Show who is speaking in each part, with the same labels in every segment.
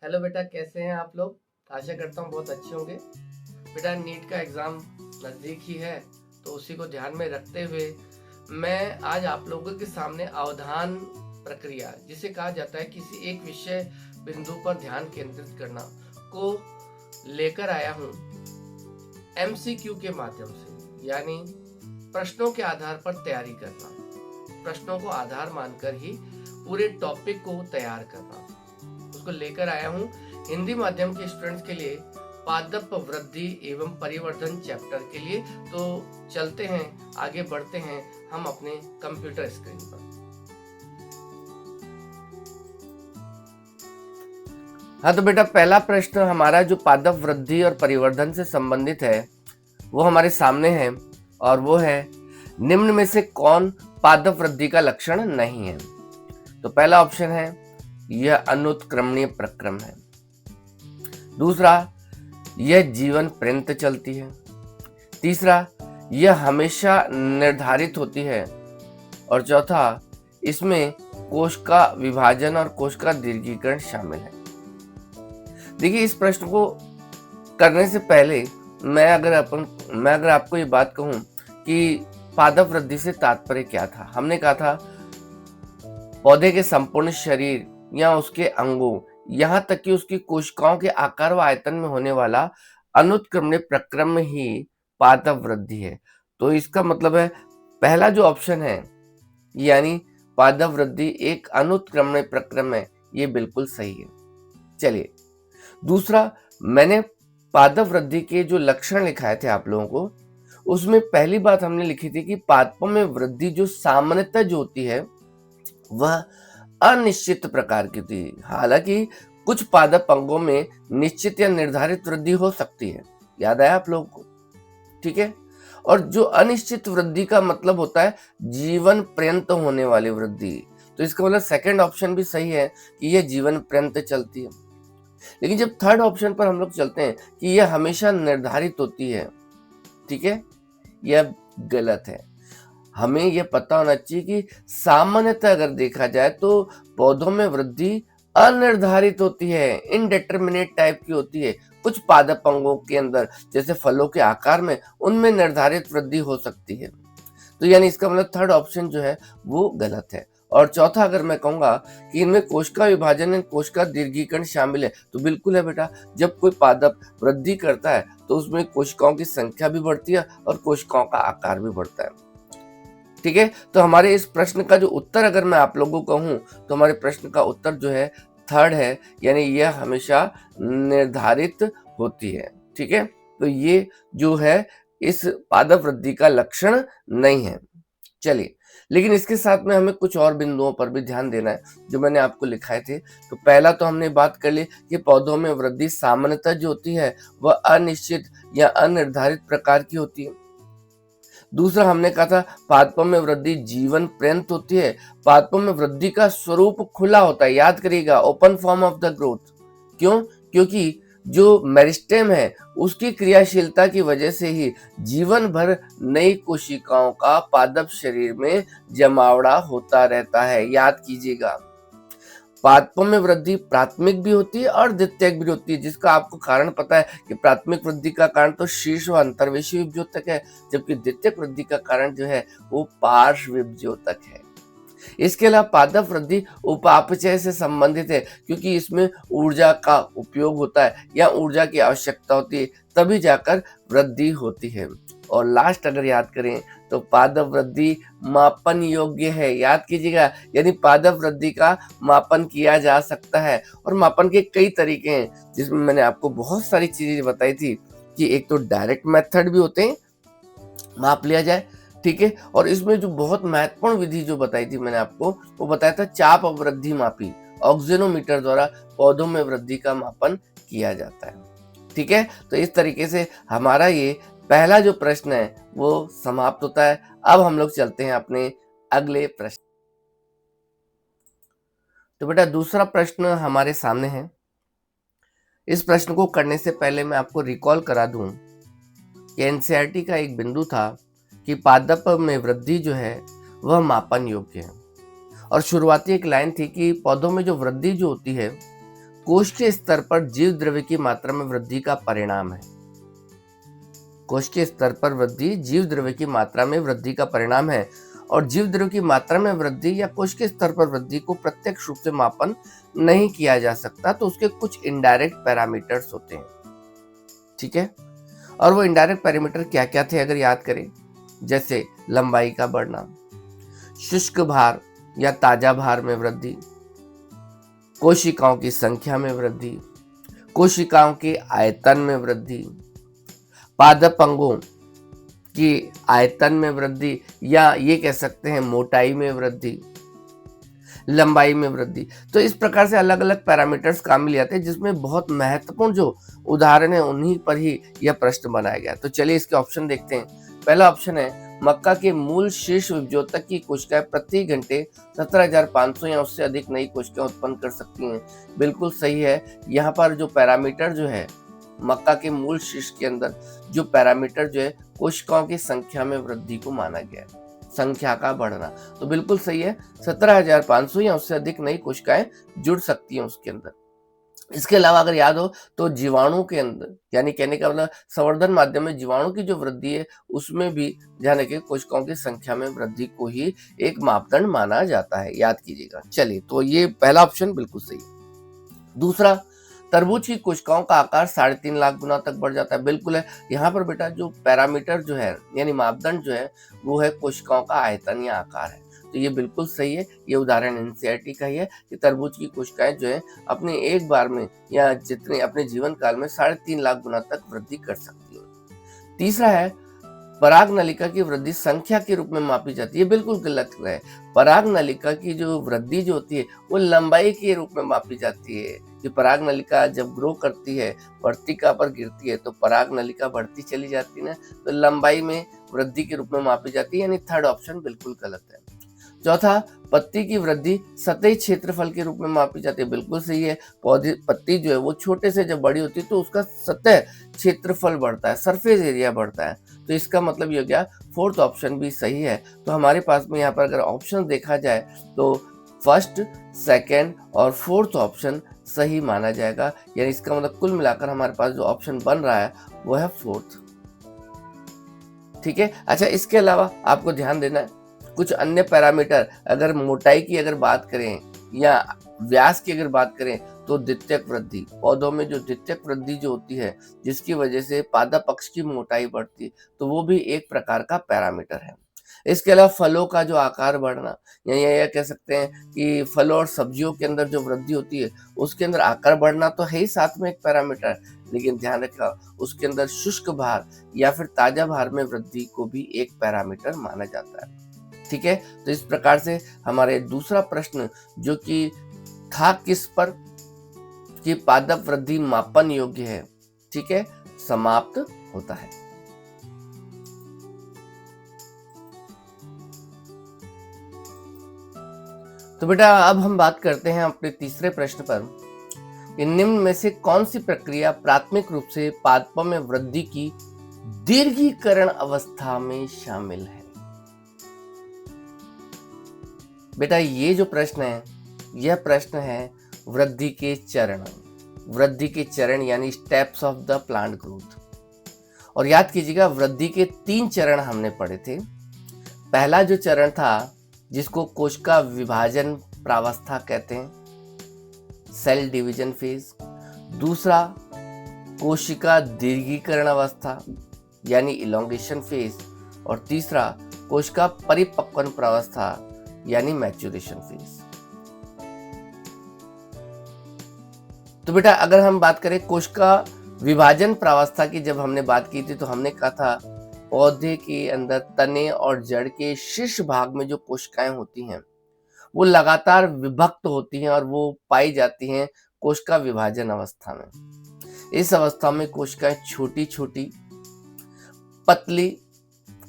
Speaker 1: Hello बेटा, कैसे हैं आप लोग? आशा करता हूँ बहुत अच्छे होंगे। बेटा, नीट का एग्ज़ाम नज़दीक ही है, तो उसी को ध्यान में रखते हुए मैं आज आप लोगों के सामने अवधान प्रक्रिया, जिसे कहा जाता है किसी एक विषय बिंदु पर ध्यान केंद्रित करना, को लेकर आया हूँ एमसीक्यू के माध्यम से, यानी प्रश्नों के आधार पर तैयारी करना, प्रश्नों को आधार मानकर ही पूरे टॉपिक को तैयार करना। उसको लेकर आया हूँ हिंदी माध्यम के स्टूडेंट्स के लिए पादप वृद्धि एवं परिवर्धन चैप्टर के लिए। तो चलते हैं, आगे बढ़ते हैं हम अपने कंप्यूटर स्क्रीन पर। हाँ तो बेटा, पहला प्रश्न हमारा जो पादप वृद्धि और परिवर्धन से संबंधित है वो हमारे सामने है, और वो है निम्न में से कौन पादप वृद्धि का लक्षण नहीं है। तो पहला ऑप्शन है यह अनुत्क्रमणीय प्रक्रम है। दूसरा, यह जीवन पर्यंत चलती है। तीसरा, यह हमेशा निर्धारित होती है। और चौथा, इसमें कोश का विभाजन और कोश का दीर्घीकरण शामिल है। देखिए, इस प्रश्न को करने से पहले मैं अगर आपको ये बात कहूं कि पादप वृद्धि से तात्पर्य क्या था। हमने कहा था पौधे के संपूर्ण शरीर या उसके अंगों, यहाँ तक कि उसकी कोशिकाओं के आकार व आयतन में होने वाला अनुत्क्रमणीय प्रक्रम ही पादप वृद्धि है। तो इसका मतलब है पहला जो ऑप्शन है, यानी पादप वृद्धि एक अनुत्क्रमणीय प्रक्रम है, ये बिल्कुल सही है। चलिए, दूसरा, मैंने पादप वृद्धि के जो लक्षण लिखाए थे आप लोगों को, उसमें पहली बात हमने लिखी थी कि पादपों में वृद्धि जो सामान्यतः जो होती है वह अनिश्चित प्रकार की थी। हालांकि कुछ पादप अंगों में निश्चित या निर्धारित वृद्धि हो सकती है। याद आया आप लोगों को? ठीक है। और जो अनिश्चित वृद्धि का मतलब होता है जीवन पर्यंत होने वाली वृद्धि। तो इसका मतलब सेकंड ऑप्शन भी सही है कि यह जीवन पर्यंत चलती है। लेकिन जब थर्ड ऑप्शन पर हम लोग चलते हैं कि यह हमेशा निर्धारित होती है, ठीक है, यह गलत है। हमें यह पता होना चाहिए कि सामान्यतः अगर देखा जाए तो पौधों में वृद्धि अनिर्धारित होती है, इनडिटरमिनेट टाइप की होती है। कुछ पादप अंगों के अंदर, जैसे फलों के आकार में, उनमें निर्धारित वृद्धि हो सकती है। तो यानी इसका मतलब थर्ड ऑप्शन जो है वो गलत है। और चौथा, अगर मैं कहूंगा कि इनमें कोशिका विभाजन और कोशिका दीर्घीकरण शामिल है, तो बिल्कुल है बेटा। जब कोई पादप वृद्धि करता है तो उसमें कोशिकाओं की संख्या भी बढ़ती है और कोशिकाओं का आकार भी बढ़ता है। ठीक है। तो हमारे इस प्रश्न का जो उत्तर अगर मैं आप लोगों को कहूं, तो हमारे प्रश्न का उत्तर जो है थर्ड है, यानी यह हमेशा निर्धारित होती है। ठीक है। तो ये जो है इस पादप वृद्धि का लक्षण नहीं है। चलिए, लेकिन इसके साथ में हमें कुछ और बिंदुओं पर भी ध्यान देना है जो मैंने आपको लिखाए थे। तो पहला तो हमने बात कर ली कि पौधों में वृद्धि सामान्यतः जो होती है वह अनिश्चित या अनिर्धारित प्रकार की होती है। दूसरा, हमने कहा था पादपों में वृद्धि जीवन पर्यंत होती है। पादपों में वृद्धि का स्वरूप खुला होता है, याद करिएगा, open form of the growth. क्यों? क्योंकि जो मेरिस्टेम है उसकी क्रियाशीलता की वजह से ही जीवन भर नई कोशिकाओं का पादप शरीर में जमावड़ा होता रहता है। याद कीजिएगा, पादपों में वृद्धि प्राथमिक भी होती है और द्वितीयक भी होती है, जिसका आपको कारण पता है कि प्राथमिक वृद्धि का कारण तो शीर्ष व अंतर्वेशी विभज्योतक है, जबकि द्वितीयक वृद्धि का कारण जो है वो पार्श्व विभज्योतक है। इसके अलावा पादप वृद्धि उपापचय से संबंधित है, क्योंकि इसमें ऊर्जा का उपयोग होता है या ऊर्जा की आवश्यकता होती है, तभी जाकर वृद्धि होती है। और लास्ट अगर याद करें तो पादप वृद्धि मापन योग्य है। याद कीजिएगा, यानी पादप वृद्धि का मापन किया जा सकता है। और मापन के कई तरीके हैं, जिसमें मैंने आपको बहुत सारी चीजें बताई थी कि एक तो डायरेक्ट मेथड भी होते हैं, माप लिया जाए, ठीक है। और इसमें जो बहुत महत्वपूर्ण विधि जो बताई थी मैंने आपको, वो बताया था चाप वृद्धि मापी, ऑक्सीनोमीटर द्वारा पौधों में वृद्धि का मापन किया जाता है। ठीक है। तो इस तरीके से हमारा ये पहला जो प्रश्न है वो समाप्त होता है। अब हम लोग चलते हैं अपने अगले प्रश्न। तो बेटा, दूसरा प्रश्न हमारे सामने है। इस प्रश्न को करने से पहले मैं आपको रिकॉल करा दूं कि एनसीईआरटी का एक बिंदु था कि पादप में वृद्धि जो है वह मापन योग्य है। और शुरुआती एक लाइन थी कि पौधों में जो वृद्धि जो होती है कोशिकीय स्तर पर जीव द्रव्य की मात्रा में वृद्धि का परिणाम है। कोशिकीय स्तर पर वृद्धि जीव द्रव्य की मात्रा में वृद्धि का परिणाम है और जीव द्रव्य की मात्रा में वृद्धि या कोशिकीय स्तर पर वृद्धि को प्रत्यक्ष रूप से मापन नहीं किया जा सकता, तो उसके कुछ इनडायरेक्ट पैरामीटर्स होते हैं। ठीक है, और वो इनडायरेक्ट पैरामीटर क्या क्या थे अगर याद करें, जैसे लंबाई का बढ़ना, शुष्क भार या ताजा भार में वृद्धि, कोशिकाओं की संख्या में वृद्धि, कोशिकाओं के आयतन में वृद्धि, पादप अंगों की आयतन में वृद्धि या ये कह सकते हैं मोटाई में वृद्धि, लंबाई में वृद्धि। तो इस प्रकार से अलग अलग पैरामीटर्स काम में आते हैं, जिसमें बहुत महत्वपूर्ण जो उदाहरण है उन्हीं पर ही यह प्रश्न बनाया गया। तो चलिए इसके ऑप्शन देखते हैं। पहला ऑप्शन है मक्का के मूल शीर्ष विभजोतक की कोशिकाएं प्रति घंटे 17,500 या उससे अधिक नई कोशिकाएं उत्पन्न कर सकती हैं। बिल्कुल सही है। यहाँ पर जो पैरामीटर जो है मक्का के मूल शीर्ष के अंदर जो पैरामीटर जो है कोशिकाओं की संख्या में वृद्धि को माना गया है, संख्या का बढ़ना। तो बिल्कुल सही है, 17,500 या उससे अधिक नई कोशिकाएं जुड़ सकती हैं उसके अंदर। इसके अलावा अगर याद हो तो जीवाणु के अंदर, यानी कहने का मतलब संवर्धन माध्यम में जीवाणु की जो वृद्धि है उसमें भी ध्यान रखिए कोशिकाओं की संख्या में वृद्धि को ही एक मापदंड माना जाता है, याद कीजिएगा। चलिए, तो ये पहला ऑप्शन बिल्कुल सही है। दूसरा, तरबूज की कोशिकाओं का आकार 3.5 लाख गुना तक बढ़ जाता है। बिल्कुल है। यहाँ पर बेटा जो पैरामीटर जो है यानी मापदंड जो है वो है कोशिकाओं का आयतन या आकार है। तो ये बिल्कुल सही है। ये उदाहरण एनसीईआरटी का ही है कि तरबूज की कोशिकाएं जो है अपने एक बार में या जितने अपने जीवन काल में 3.5 लाख गुना तक वृद्धि कर सकती है। तीसरा है पराग नलिका की वृद्धि संख्या के रूप में मापी जाती है। बिल्कुल गलत है। पराग नलिका की जो वृद्धि जो होती है वो लंबाई के रूप में मापी जाती है। कि पराग नलिका जब ग्रो करती है, वर्तिका पर गिरती है, तो पराग नलिका बढ़ती चली जाती है ना, तो लंबाई में वृद्धि के रूप में मापी जाती है, यानी थर्ड ऑप्शन बिल्कुल गलत है। चौथा, पत्ती की वृद्धि सतही क्षेत्रफल के रूप में मापी जाती है। बिल्कुल सही है। पौधे पत्ती जो है वो छोटे से जब बड़ी होती है तो उसका सतह क्षेत्रफल बढ़ता है, सरफेस एरिया बढ़ता है। तो इसका मतलब ये हो गया फोर्थ ऑप्शन भी सही है। तो हमारे पास में यहाँ पर अगर ऑप्शन देखा जाए तो फर्स्ट, सेकेंड और फोर्थ ऑप्शन सही माना जाएगा। यानी इसका मतलब कुल मिलाकर हमारे पास जो ऑप्शन बन रहा है वो है फोर्थ। ठीक है। अच्छा, इसके अलावा आपको ध्यान देना है कुछ अन्य पैरामीटर, अगर मोटाई की अगर बात करें या व्यास की अगर बात करें तो द्वितीयक वृद्धि, पौधों में जो द्वितीयक वृद्धि जो होती है जिसकी वजह से पादप अक्ष की मोटाई बढ़ती है, तो वो भी एक प्रकार का पैरामीटर है। इसके अलावा फलों का जो आकार बढ़ना, या कह सकते हैं कि फलों और सब्जियों के अंदर जो वृद्धि होती है उसके अंदर आकार बढ़ना तो है ही साथ में एक पैरामीटर, लेकिन ध्यान रखा उसके अंदर शुष्क भार या फिर ताजा भार में वृद्धि को भी एक पैरामीटर माना जाता है। ठीक है। तो इस प्रकार से हमारे दूसरा प्रश्न जो कि था किस पर कि पादप वृद्धि मापन योग्य है, ठीक है, समाप्त होता है। तो बेटा अब हम बात करते हैं अपने तीसरे प्रश्न पर कि निम्न में से कौन सी प्रक्रिया प्राथमिक रूप से पादपों में वृद्धि की दीर्घीकरण अवस्था में शामिल है। बेटा ये जो प्रश्न है यह प्रश्न है वृद्धि के चरण यानी steps of the plant growth. और याद कीजिएगा वृद्धि के 3 चरण हमने पढ़े थे। पहला जो चरण था जिसको कोशिका विभाजन प्रावस्था कहते हैं, सेल डिवीजन फेज। दूसरा कोशिका दीर्घीकरण अवस्था यानी इलोंगेशन फेज। और तीसरा कोशिका परिपक्वन प्रावस्था यानी मैच्योरेशन फेज। तो बेटा अगर हम बात करें कोशिका विभाजन प्रावस्था की, जब हमने बात की थी तो हमने कहा था पौधे के अंदर तने और जड़ के शीर्ष भाग में जो कोशिकाएं होती हैं वो लगातार विभक्त होती हैं और वो पाई जाती हैं कोशिका विभाजन अवस्था में। इस अवस्था में कोशिकाएं छोटी छोटी पतली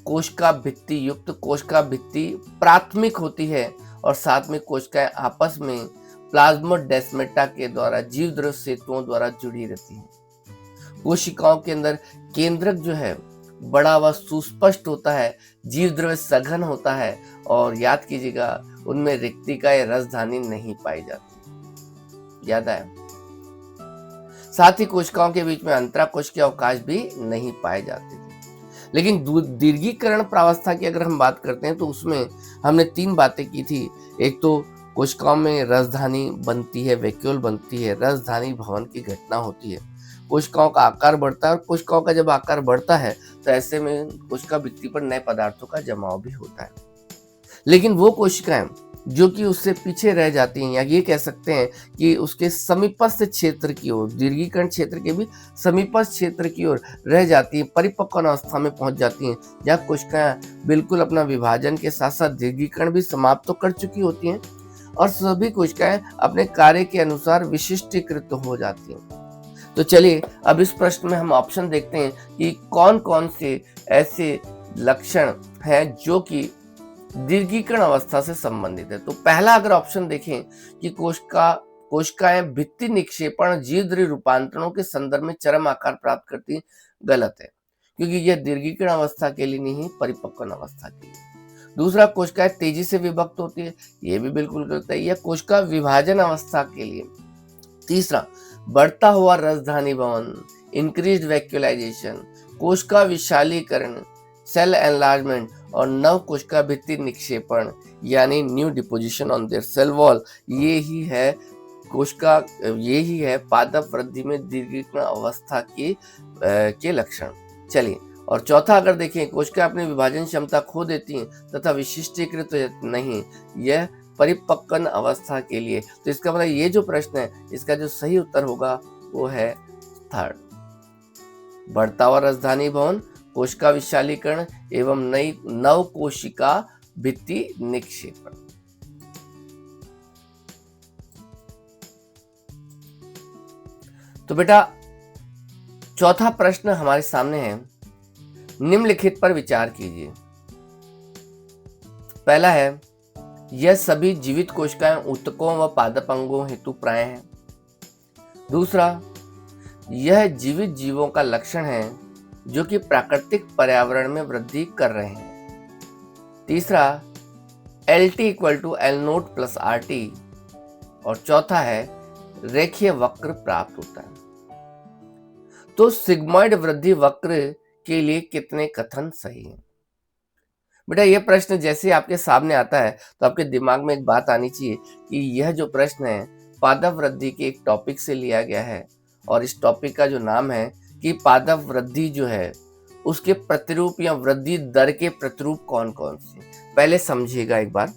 Speaker 1: कोशिका भित्ति युक्त कोशिका भित्ति प्राथमिक होती है और साथ में कोशिकाएं आपस में प्लाज्मोडेस्माटा के द्वारा जीव द्रव्य सेतुओं द्वारा जुड़ी रहती हैं। कोशिकाओं के अंदर केंद्रक जो है बड़ा व सुस्पष्ट होता है, जीव द्रव्य सघन होता है और याद कीजिएगा उनमें रिक्तिका या रसधानी नहीं पाई जाती। याद आया। साथ ही कोशिकाओं के बीच में अंतराकोशिकीय अवकाश भी नहीं पाए जाते थे। लेकिन दीर्घीकरण प्रावस्था की अगर हम बात करते हैं तो उसमें हमने 3 बातें की थी। एक तो कोशिकाओं में रसधानी बनती है, वैक्यूल बनती है, रसधानी भवन की घटना होती है। कोशिकाओं का आकार बढ़ता है और कोशिकाओं का जब आकार बढ़ता है तो ऐसे में कोशिका भित्ति पर नए पदार्थों का जमाव भी होता है। लेकिन वो कोशिकाएं जो कि उससे पीछे रह जाती हैं, या ये कह सकते हैं कि उसके समीपस्थ क्षेत्र की ओर, दीर्घीकरण क्षेत्र के भी समीपस्थ क्षेत्र की ओर रह जाती हैं, परिपक्व अवस्था में पहुंच जाती हैं, जहाँ कोशिकाएं बिल्कुल अपना विभाजन के साथ साथ दीर्घीकरण भी समाप्त तो कर चुकी होती हैं और सभी कोशिकाएं अपने कार्य के अनुसार विशिष्टीकृत हो जाती हैं। तो चलिए अब इस प्रश्न में हम ऑप्शन देखते हैं कि कौन कौन से ऐसे लक्षण हैं जो कि दीर्घीकरण अवस्था से संबंधित है। तो पहला अगर ऑप्शन देखें कि कोशिकाएं भित्ति निक्षेपण जीवद्री रूपांतरणों के संदर्भ में चरम आकार प्राप्त करती, गलत है, क्योंकि यह दीर्घीकरण अवस्था के लिए नहीं, परिपक्वन अवस्था के लिए। दूसरा, कोशिकाएं तेजी से विभक्त होती है, यह भी बिल्कुल गलत है, यह कोशिका विभाजन अवस्था के लिए। तीसरा, बढ़ता हुआ रसधानी भवन, इंक्रीज्ड वैक्यूलाइजेशन, कोशिका विशालीकरण, सेल एनलार्जमेंट और नव कोशिका भित्ति निक्षेपण यानी new deposition on their cell wall, ये ही है पादप वृद्धि में दीर्घीकरण अवस्था के लक्षण। चलिए, और चौथा अगर देखें, कोशिका अपनी विभाजन क्षमता खो देती हैं तथा विशिष्टीकृत नहीं, यह परिपक्वन अवस्था के लिए। तो इसका मतलब ये जो प्रश्न है इसका जो सही उत्तर होगा वो है थर्ड, बढ़ता हुआ रसधानी भवन, कोशिका विशालीकरण एवं नव कोशिका भित्ति निक्षेपण। तो बेटा चौथा प्रश्न हमारे सामने है, निम्नलिखित पर विचार कीजिए। पहला है, यह सभी जीवित कोशिकाएं ऊतकों व पादप अंगों हेतु प्राय हैं। दूसरा, यह जीवित जीवों का लक्षण है जो कि प्राकृतिक पर्यावरण में वृद्धि कर रहे हैं। तीसरा, LT = L0+RT। और चौथा है, रेखीय वक्र प्राप्त होता है। तो सिग्मॉइड वृद्धि वक्र के लिए कितने कथन सही हैं? बेटा यह प्रश्न जैसे आपके सामने आता है तो आपके दिमाग में एक बात आनी चाहिए कि यह जो प्रश्न है पादप वृद्धि के एक टॉपिक से लिया गया है और इस टॉपिक का जो नाम है कि पादप वृद्धि जो है उसके प्रतिरूप या वृद्धि दर के प्रतिरूप कौन कौन से। पहले समझिएगा एक बार,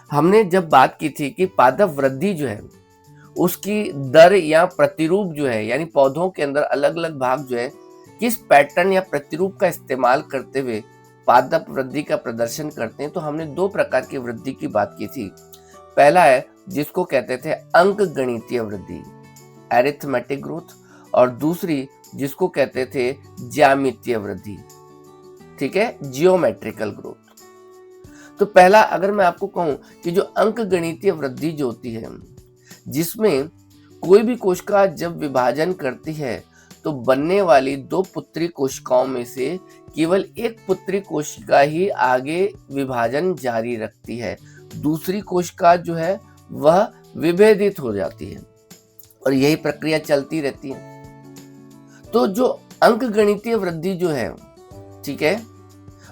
Speaker 1: हमने जब बात की थी कि पादप वृद्धि जो है उसकी दर या प्रतिरूप जो है, यानी पौधों के अंदर अलग अलग भाग जो है किस पैटर्न या प्रतिरूप का इस्तेमाल करते हुए पादप वृद्धि का प्रदर्शन करते हैं, तो हमने 2 प्रकार की वृद्धि की बात की थी। पहला है जिसको कहते थे अंक गणितीय वृद्धि, एरिथमेटिक ग्रोथ, और दूसरी जिसको कहते थे ज्यामितीय वृद्धि, ठीक है, जियोमेट्रिकल ग्रोथ। तो पहला अगर मैं आपको कहूं कि जो अंक गणितीय वृद्धि जो होती है जिसमें कोई भी कोशिका जब विभाजन करती है तो बनने वाली 2 पुत्री कोशिकाओं में से केवल एक पुत्री कोशिका ही आगे विभाजन जारी रखती है, दूसरी कोशिका जो है वह विभेदित हो जाती है और यही प्रक्रिया चलती रहती है। तो जो अंक गणितीय वृद्धि जो है, ठीक है,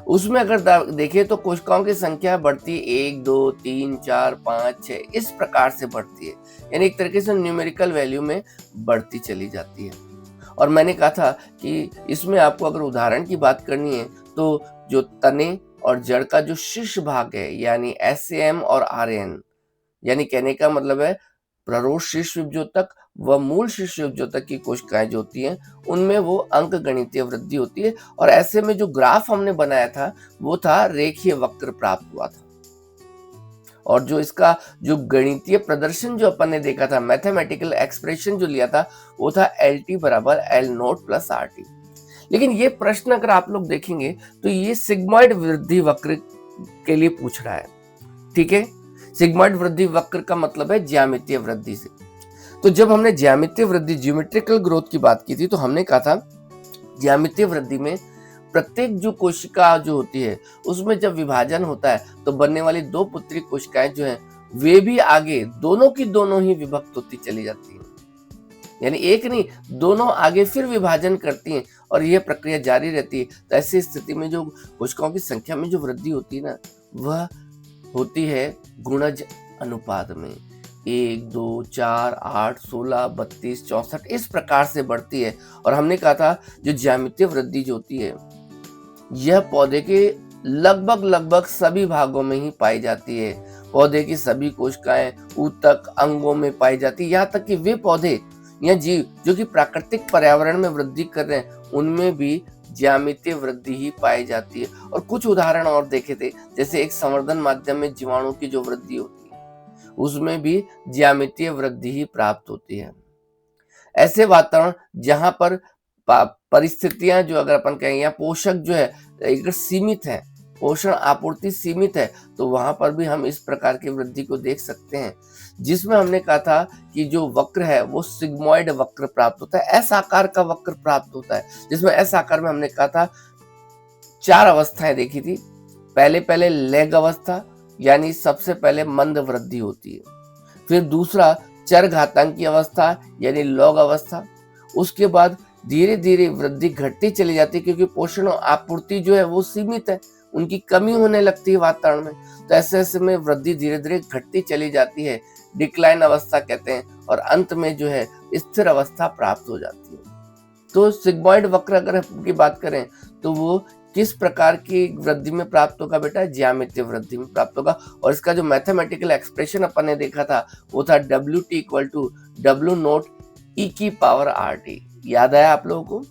Speaker 1: उसमें अगर देखें तो कोशिकाओं की संख्या बढ़ती है 1, 2, 3, 4, 5, 6 इस प्रकार से बढ़ती है, यानी एक तरीके से न्यूमेरिकल वैल्यू में बढ़ती चली जाती है। और मैंने कहा था कि इसमें आपको अगर उदाहरण की बात करनी है तो जो तने और जड़ का जो शीर्ष भाग है यानी SAM और RAN, यानी कहने का मतलब है प्ररोढ़ शीर्ष विभजोतक व मूल शीर्ष विभजोतक की कोशिकाएं जो होती हैं उनमें वो अंक गणितीय वृद्धि होती है। और ऐसे में जो ग्राफ हमने बनाया था वो था रेखीय वक्र प्राप्त हुआ था। और जो इसका जो गणितीय प्रदर्शन जो अपन ने देखा था, मैथमेटिकल एक्सप्रेशन जो लिया था वो था LT = L0+RT। लेकिन ये प्रश्न अगर आप लोग देखेंगे तो ये सिग्मॉइड वृद्धि वक्र के लिए पूछ रहा है, ठीक है। सिग्मॉइड वृद्धि वक्र का मतलब है ज्यामितीय वृद्धि से। तो जब हमने ज्यामितीय वृद्धि ज्योमेट्रिकल ग्रोथ की बात की थी तो हमने कहा था ज्यामितीय वृद्धि में प्रत्येक जो कोशिका जो होती है उसमें जब विभाजन होता है तो बनने वाली 2 पुत्री कोशिकाएं जो हैं वे भी आगे दोनों की दोनों ही विभक्त होती चली जाती हैं। यानी एक नहीं, दोनों आगे फिर विभाजन करती हैं और यह प्रक्रिया जारी रहती है। तो ऐसी स्थिति में जो कोशिकाओं की संख्या में जो वृद्धि होती है ना, वह होती है गुणज अनुपात में। 1, 2, 4, 8, 16, 32, 64 इस प्रकार से बढ़ती है। और हमने कहा था जो ज्यामितीय वृद्धि जो होती है, यह पौधे के लगभग सभी भागों में ही पाई जाती है। पौधे की सभी कोशिकाएं ऊतक अंगों में पाई जाती है। यहाँ तक कि वे पौधे या जीव जो कि प्राकृतिक पर्यावरण में वृद्धि कर रहे हैं, उनमें भी ज्यामितीय वृद्धि ही पाई जाती है। और कुछ उदाहरण और देखे थे, जैसे एक संवर्धन माध्यम में जीवाणु की जो वृद्धि होती है, उसमें भी ज्यामितीय वृद्धि ही प्राप्त होती है। ऐसे वातावरण जहां पर परिस्थितियां जो अगर अपन कहें या पोषक जो है अगर सीमित है, पोषण आपूर्ति सीमित है, तो वहां पर भी हम इस प्रकार की वृद्धि को देख सकते हैं। जिसमें हमने कहा था कि जो वक्र है वो सिग्मोइड वक्र प्राप्त होता है, एस आकार का वक्र प्राप्त होता है। जिसमें एस आकार में हमने कहा था 4 अवस्थाएं देखी थी। पहले लेग अवस्था, यानी सबसे पहले मंद वृद्धि होती है। फिर दूसरा चरघातांकी अवस्था यानी लॉग अवस्था। उसके बाद धीरे धीरे वृद्धि घटती चली जाती है, क्योंकि पोषण और आपूर्ति जो है वो सीमित है, उनकी कमी होने लगती है वातावरण में। तो ऐसे में वृद्धि धीरे धीरे घटती चली जाती है, डिक्लाइन अवस्था कहते हैं। और अंत में जो है स्थिर अवस्था प्राप्त हो जाती है। तो सिग्मोइड वक्र अगर की बात करें तो वो किस प्रकार की वृद्धि में प्राप्त होगा बेटा? ज्यामितीय वृद्धि में प्राप्त होगा। और इसका जो मैथमेटिकल एक्सप्रेशन अपन ने देखा था वो था WT = W0 e⁻RT। याद आया आप लोगों को?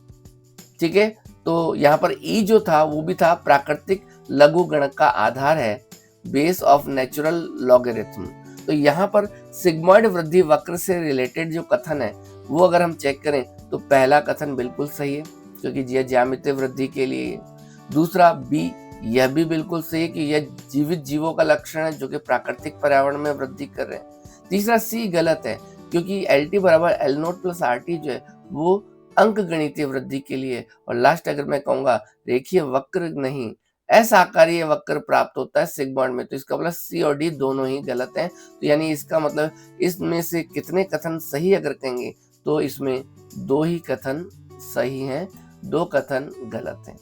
Speaker 1: ठीक है, तो यहाँ पर E जो था वो भी था प्राकृतिक लघु गणक का आधार है, बेस ऑफ नेचुरल लॉगरिथम। तो यहाँ पर सिग्मोइड वृद्धि वक्र से रिलेटेड जो कथन है वो अगर हम चेक करें तो पहला कथन बिल्कुल सही है, क्योंकि यह ज्यामितीय वृद्धि के लिए है। दूसरा B, यह भी बिल्कुल सही है कि यह जीवित जीवों का लक्षण है जो कि प्राकृतिक पर्यावरण में वृद्धि कर रहे हैं। तीसरा C गलत है, क्योंकि LT = L0 + RT जो है वो अंक गणितीय वृद्धि के लिए। और लास्ट अगर मैं कहूंगा रेखीय वक्र नहीं, एस आकारीय वक्र प्राप्त होता है सिग्मोइड में। तो इसका मतलब C और D दोनों ही गलत हैं। तो यानी इसका मतलब इसमें से कितने कथन सही अगर कहेंगे तो इसमें 2 ही कथन सही हैं, 2 कथन गलत हैं।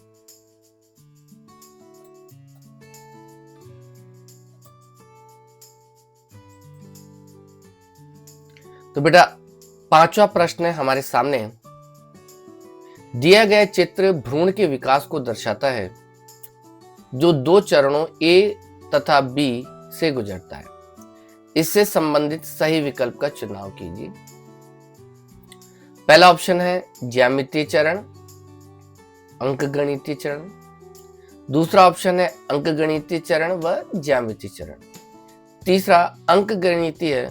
Speaker 1: तो बेटा 5वां प्रश्न है हमारे सामने। दिया गया चित्र भ्रूण के विकास को दर्शाता है जो 2 चरणों A तथा B से गुजरता है। इससे संबंधित सही विकल्प का चुनाव कीजिए। पहला ऑप्शन है ज्यामितीय चरण, अंकगणितीय चरण। दूसरा ऑप्शन है अंकगणितीय चरण व ज्यामितीय चरण। तीसरा अंकगणितीय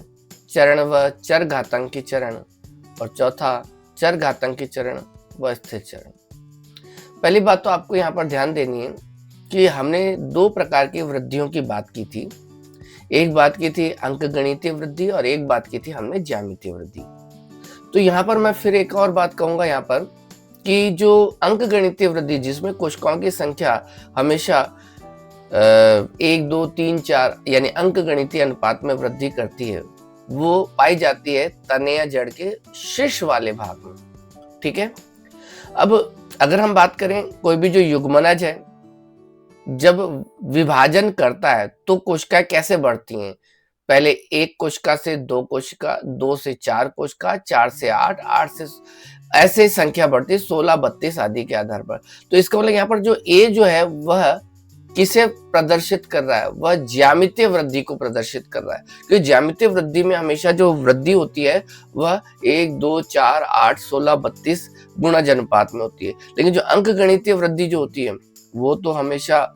Speaker 1: चरण व चरघातांकी चरण। और चौथा चरघातांकी चरण व स्थिर चरण। पहली बात तो आपको यहाँ पर ध्यान देनी है कि हमने 2 प्रकार की वृद्धियों की बात की थी। एक बात की थी अंकगणितीय वृद्धि और एक बात की थी हमने ज्यामितीय वृद्धि। तो यहाँ पर मैं फिर एक और बात कहूंगा यहाँ पर कि जो अंकगणितीय वृद्धि जिसमें कोशिकाओं की संख्या हमेशा 1, 2, 3, 4 यानी अंकगणितीय अनुपात में वृद्धि करती है, वो पाई जाती है तने या जड़ के शीर्ष वाले भाग में। ठीक है, अब अगर हम बात करें कोई भी जो युग्मनज है जब विभाजन करता है तो कोशिकाएं कैसे बढ़ती हैं? पहले 1 कोशिका से 2 कोशिका, 2 से 4 कोशिका, 4 से 8, 8 से ऐसे संख्या बढ़ती है 16, 32 आदि के आधार पर। तो इसका मतलब यहाँ पर जो A जो है वह किसे प्रदर्शित कर रहा है? वह ज्यामितीय वृद्धि को प्रदर्शित कर रहा है, क्योंकि ज्यामितीय वृद्धि में हमेशा जो वृद्धि होती है वह 1, 2, 4, 8, 16, 32 गुणज अनुपात में होती है। लेकिन जो अंकगणितीय वृद्धि जो होती है वो तो हमेशा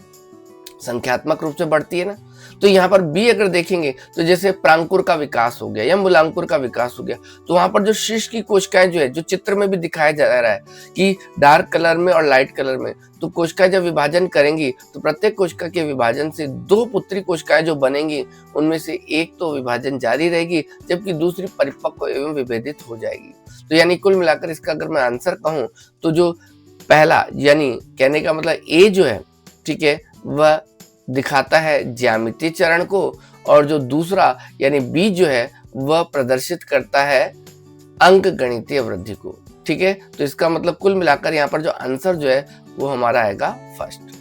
Speaker 1: संख्यात्मक रूप से बढ़ती है ना। तो यहाँ पर B अगर देखेंगे तो जैसे प्रांकुर का विकास हो गया या मूलांकुर का विकास हो गया, तो वहां पर जो शीर्ष की कोशिकाएं जो है, जो चित्र में भी दिखाया जा रहा है कि डार्क कलर में और लाइट कलर में, तो कोशिकाएं जब विभाजन करेंगी तो प्रत्येक कोशिका के विभाजन से 2 पुत्री कोशिकाएं जो बनेंगी उनमें से एक तो विभाजन जारी रहेगी जबकि दूसरी परिपक्व एवं विभेदित हो जाएगी। तो यानी कुल मिलाकर इसका अगर मैं आंसर कहूं तो जो पहला यानी कहने का मतलब A जो है, ठीक है, वह दिखाता है ज्यामितीय चरण को, और जो दूसरा यानी B जो है वह प्रदर्शित करता है अंक गणितीय वृद्धि को। ठीक है, तो इसका मतलब कुल मिलाकर यहाँ पर जो आंसर जो है वो हमारा आएगा फर्स्ट।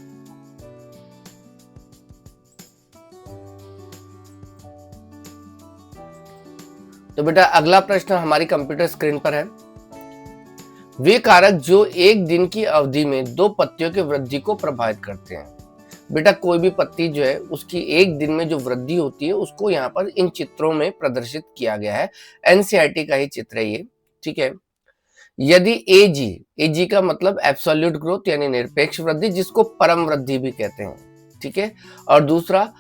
Speaker 1: तो बेटा अगला प्रश्न हमारी कंप्यूटर स्क्रीन पर है, वे कारक जो एक दिन की अवधि में 2 पत्तियों की वृद्धि को प्रभावित करते हैं। बेटा कोई भी पत्ती जो है उसकी एक दिन में जो वृद्धि होती है उसको यहाँ पर इन चित्रों में प्रदर्शित किया गया है। एनसीईआरटी का ही चित्र है ये। ठीक है, यदि एजी का मतलब एब्सोल्यूट ग्रोथ यानी निरपेक्ष वृद्धि, जिसको परम वृद्धि भी कहते हैं। ठीक है, और दूसरा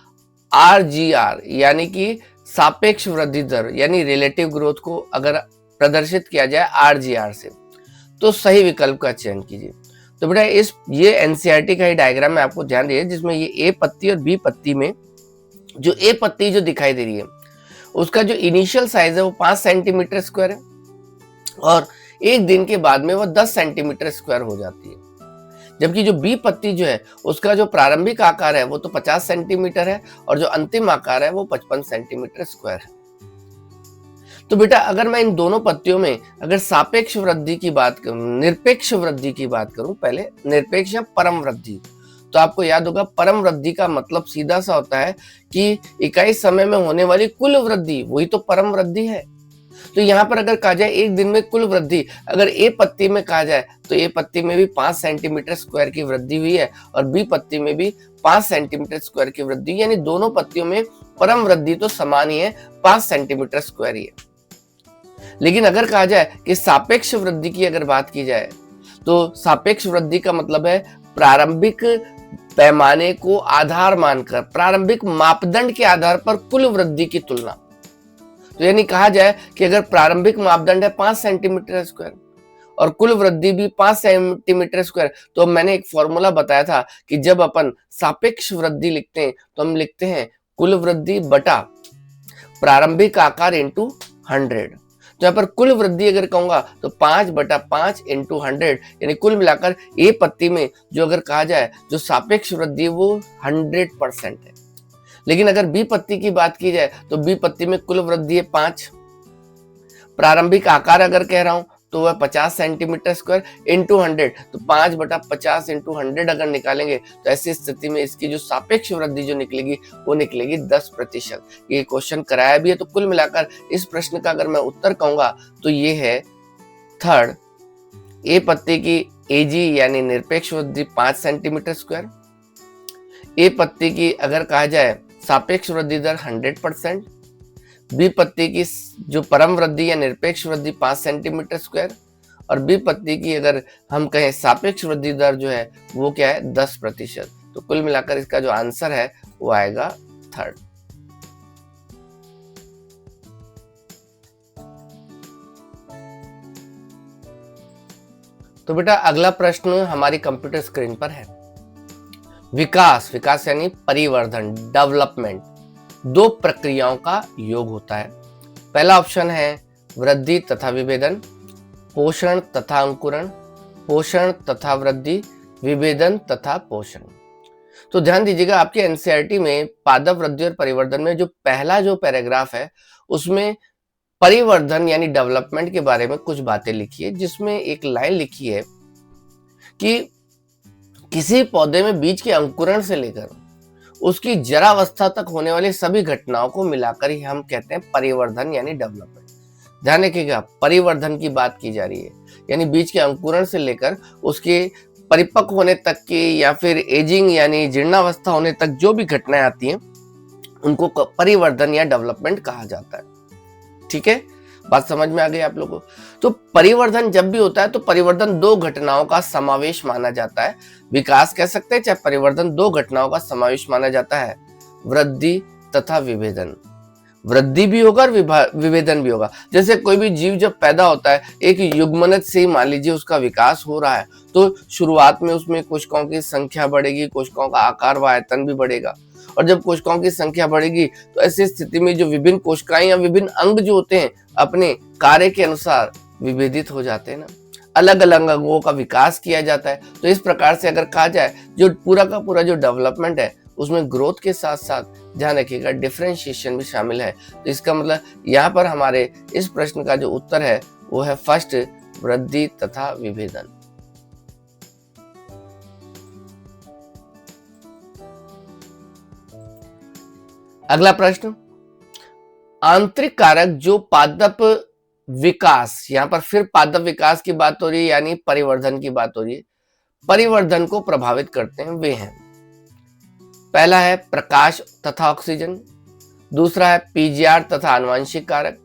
Speaker 1: आरजीआर यानी कि सापेक्ष वृद्धि दर यानी रिलेटिव ग्रोथ को अगर प्रदर्शित किया जाए आरजीआर से, तो सही विकल्प का चयन कीजिए। तो बेटा ये एनसीईआरटी का ही डायग्राम है, आपको ध्यान दीजिए, जिसमें ये ए पत्ती और बी पत्ती में जो ए पत्ती जो दिखाई दे रही है उसका जो इनिशियल साइज है वो 5 सेंटीमीटर स्क्वायर है और एक दिन के बाद में वो 10 सेंटीमीटर स्क्वायर हो जाती है। जबकि जो बी पत्ती जो है उसका जो प्रारंभिक आकार है वो तो 50 सेंटीमीटर है और जो अंतिम आकार है वो 55 सेंटीमीटर स्क्वायर है। तो बेटा अगर मैं इन दोनों पत्तियों में अगर सापेक्ष वृद्धि की बात करूं, निरपेक्ष वृद्धि की बात करूं, पहले निरपेक्ष या परम वृद्धि, तो आपको याद होगा परम वृद्धि का मतलब सीधा सा होता है कि इकाई समय में होने वाली कुल वृद्धि, वही तो परम वृद्धि है। तो यहाँ पर अगर कहा जाए एक दिन में कुल वृद्धि, अगर ए पत्ती में कहा जाए तो ए पत्ती में भी 5 सेंटीमीटर स्क्वायर की वृद्धि हुई है और बी पत्ती में भी 5 सेंटीमीटर स्क्वायर की वृद्धि, यानी दोनों पत्तियों में परम वृद्धि तो समान ही है, 5 सेंटीमीटर स्क्वायर ही है। लेकिन अगर कहा जाए कि सापेक्ष वृद्धि की अगर बात की जाए तो सापेक्ष वृद्धि का मतलब है प्रारंभिक पैमाने को आधार मानकर, प्रारंभिक मापदंड के आधार पर कुल वृद्धि की तुलना। तो यानी कहा जाए कि अगर प्रारंभिक मापदंड है 5 सेंटीमीटर स्क्वायर और कुल वृद्धि भी 5 सेंटीमीटर स्क्वायर, तो मैंने एक फॉर्मूला बताया था कि जब अपन सापेक्ष वृद्धि लिखते हैं तो हम लिखते हैं कुल वृद्धि बटा प्रारंभिक आकार इंटू 100। तो यहाँ पर कुल वृद्धि अगर कहूंगा तो 5/5 इंटू 100, यानी कुल मिलाकर ए पत्ती में जो अगर कहा जाए जो सापेक्ष वृद्धि वो 100% है। लेकिन अगर बी पत्ती की बात की जाए तो बी पत्ती में कुल वृद्धि है 5, प्रारंभिक आकार अगर कह रहा हूं तो वह 50 सेंटीमीटर स्क्वायर इंटू 100, तो 5/50 इंटू 100 अगर निकालेंगे तो ऐसी स्थिति में इसकी जो सापेक्ष वृद्धि जो निकलेगी वो निकलेगी 10%। ये क्वेश्चन कराया भी है। तो कुल मिलाकर इस प्रश्न का अगर मैं उत्तर कहूंगा तो ये है थर्ड, ए पत्ती की एजी यानी निरपेक्ष वृद्धि 5 सेंटीमीटर स्क्वायर, ए पत्ती की अगर कहा जाए सापेक्ष वृद्धि दर 100%, बी पत्ती की जो परम वृद्धि या निरपेक्ष वृद्धि 5 सेंटीमीटर स्क्वायर और बी पत्ती की अगर हम कहें सापेक्ष वृद्धि दर जो है वो क्या है 10%। तो कुल मिलाकर इसका जो आंसर है वो आएगा थर्ड। तो बेटा अगला प्रश्न हमारी कंप्यूटर स्क्रीन पर है, विकास यानी परिवर्धन, डेवलपमेंट, 2 प्रक्रियाओं का योग होता है। पहला ऑप्शन है वृद्धि तथा विभेदन, पोषण तथा अंकुरण, पोषण तथा वृद्धि, विभेदन तथा पोषण। तो ध्यान दीजिएगा आपके एनसीईआरटी में पादप वृद्धि और परिवर्धन में जो पहला जो पैराग्राफ है उसमें परिवर्धन यानी डेवलपमेंट के बारे में कुछ बातें लिखी है, जिसमें एक लाइन लिखी है कि किसी पौधे में बीज के अंकुरण से लेकर उसकी जरावस्था तक होने वाली सभी घटनाओं को मिलाकर ही हम कहते हैं परिवर्धन यानी डेवलपमेंट। ध्यान रखिएगा परिवर्धन की बात की जा रही है, यानी बीज के अंकुरण से लेकर उसके परिपक्व होने तक की या फिर एजिंग यानी जीर्णावस्था होने तक जो भी घटनाएं आती हैं उनको परिवर्धन या डेवलपमेंट कहा जाता है। ठीक है, बात समझ में आ गई आप लोगों को। तो परिवर्धन जब भी होता है तो परिवर्तन 2 घटनाओं का समावेश माना जाता है। विकास कह सकते हैं चाहे परिवर्तन 2 घटनाओं का समावेश माना जाता है, वृद्धि तथा विभेदन। वृद्धि भी होगा और विभेदन भी होगा। जैसे कोई भी जीव जब पैदा होता है एक युग्मनज से ही मान लीजिए उसका विकास हो रहा है, तो शुरुआत में उसमें कोशिकाओं की संख्या बढ़ेगी, कोशिकाओं का आकार व आयतन भी बढ़ेगा, और जब कोशिकाओं की संख्या बढ़ेगी तो ऐसी स्थिति में जो विभिन्न कोशिकाएं या विभिन्न अंग जो होते हैं अपने कार्य के अनुसार विभेदित हो जाते हैं ना, अलग अलग अंगों का विकास किया जाता है। तो इस प्रकार से अगर कहा जाए जो पूरा का पूरा जो डेवलपमेंट है उसमें ग्रोथ के साथ साथ ध्यान रखिएगा डिफरेंशिएशन भी शामिल है। तो इसका मतलब यहाँ पर हमारे इस प्रश्न का जो उत्तर है वो है फर्स्ट, वृद्धि तथा विभेदन। अगला प्रश्न, आंतरिक कारक जो पादप विकास, यहां पर फिर पादप विकास की बात हो रही है यानी परिवर्धन की बात हो रही है, परिवर्धन को प्रभावित करते हैं वे हैं, पहला है प्रकाश तथा ऑक्सीजन, दूसरा है पीजीआर तथा आनुवंशिक कारक,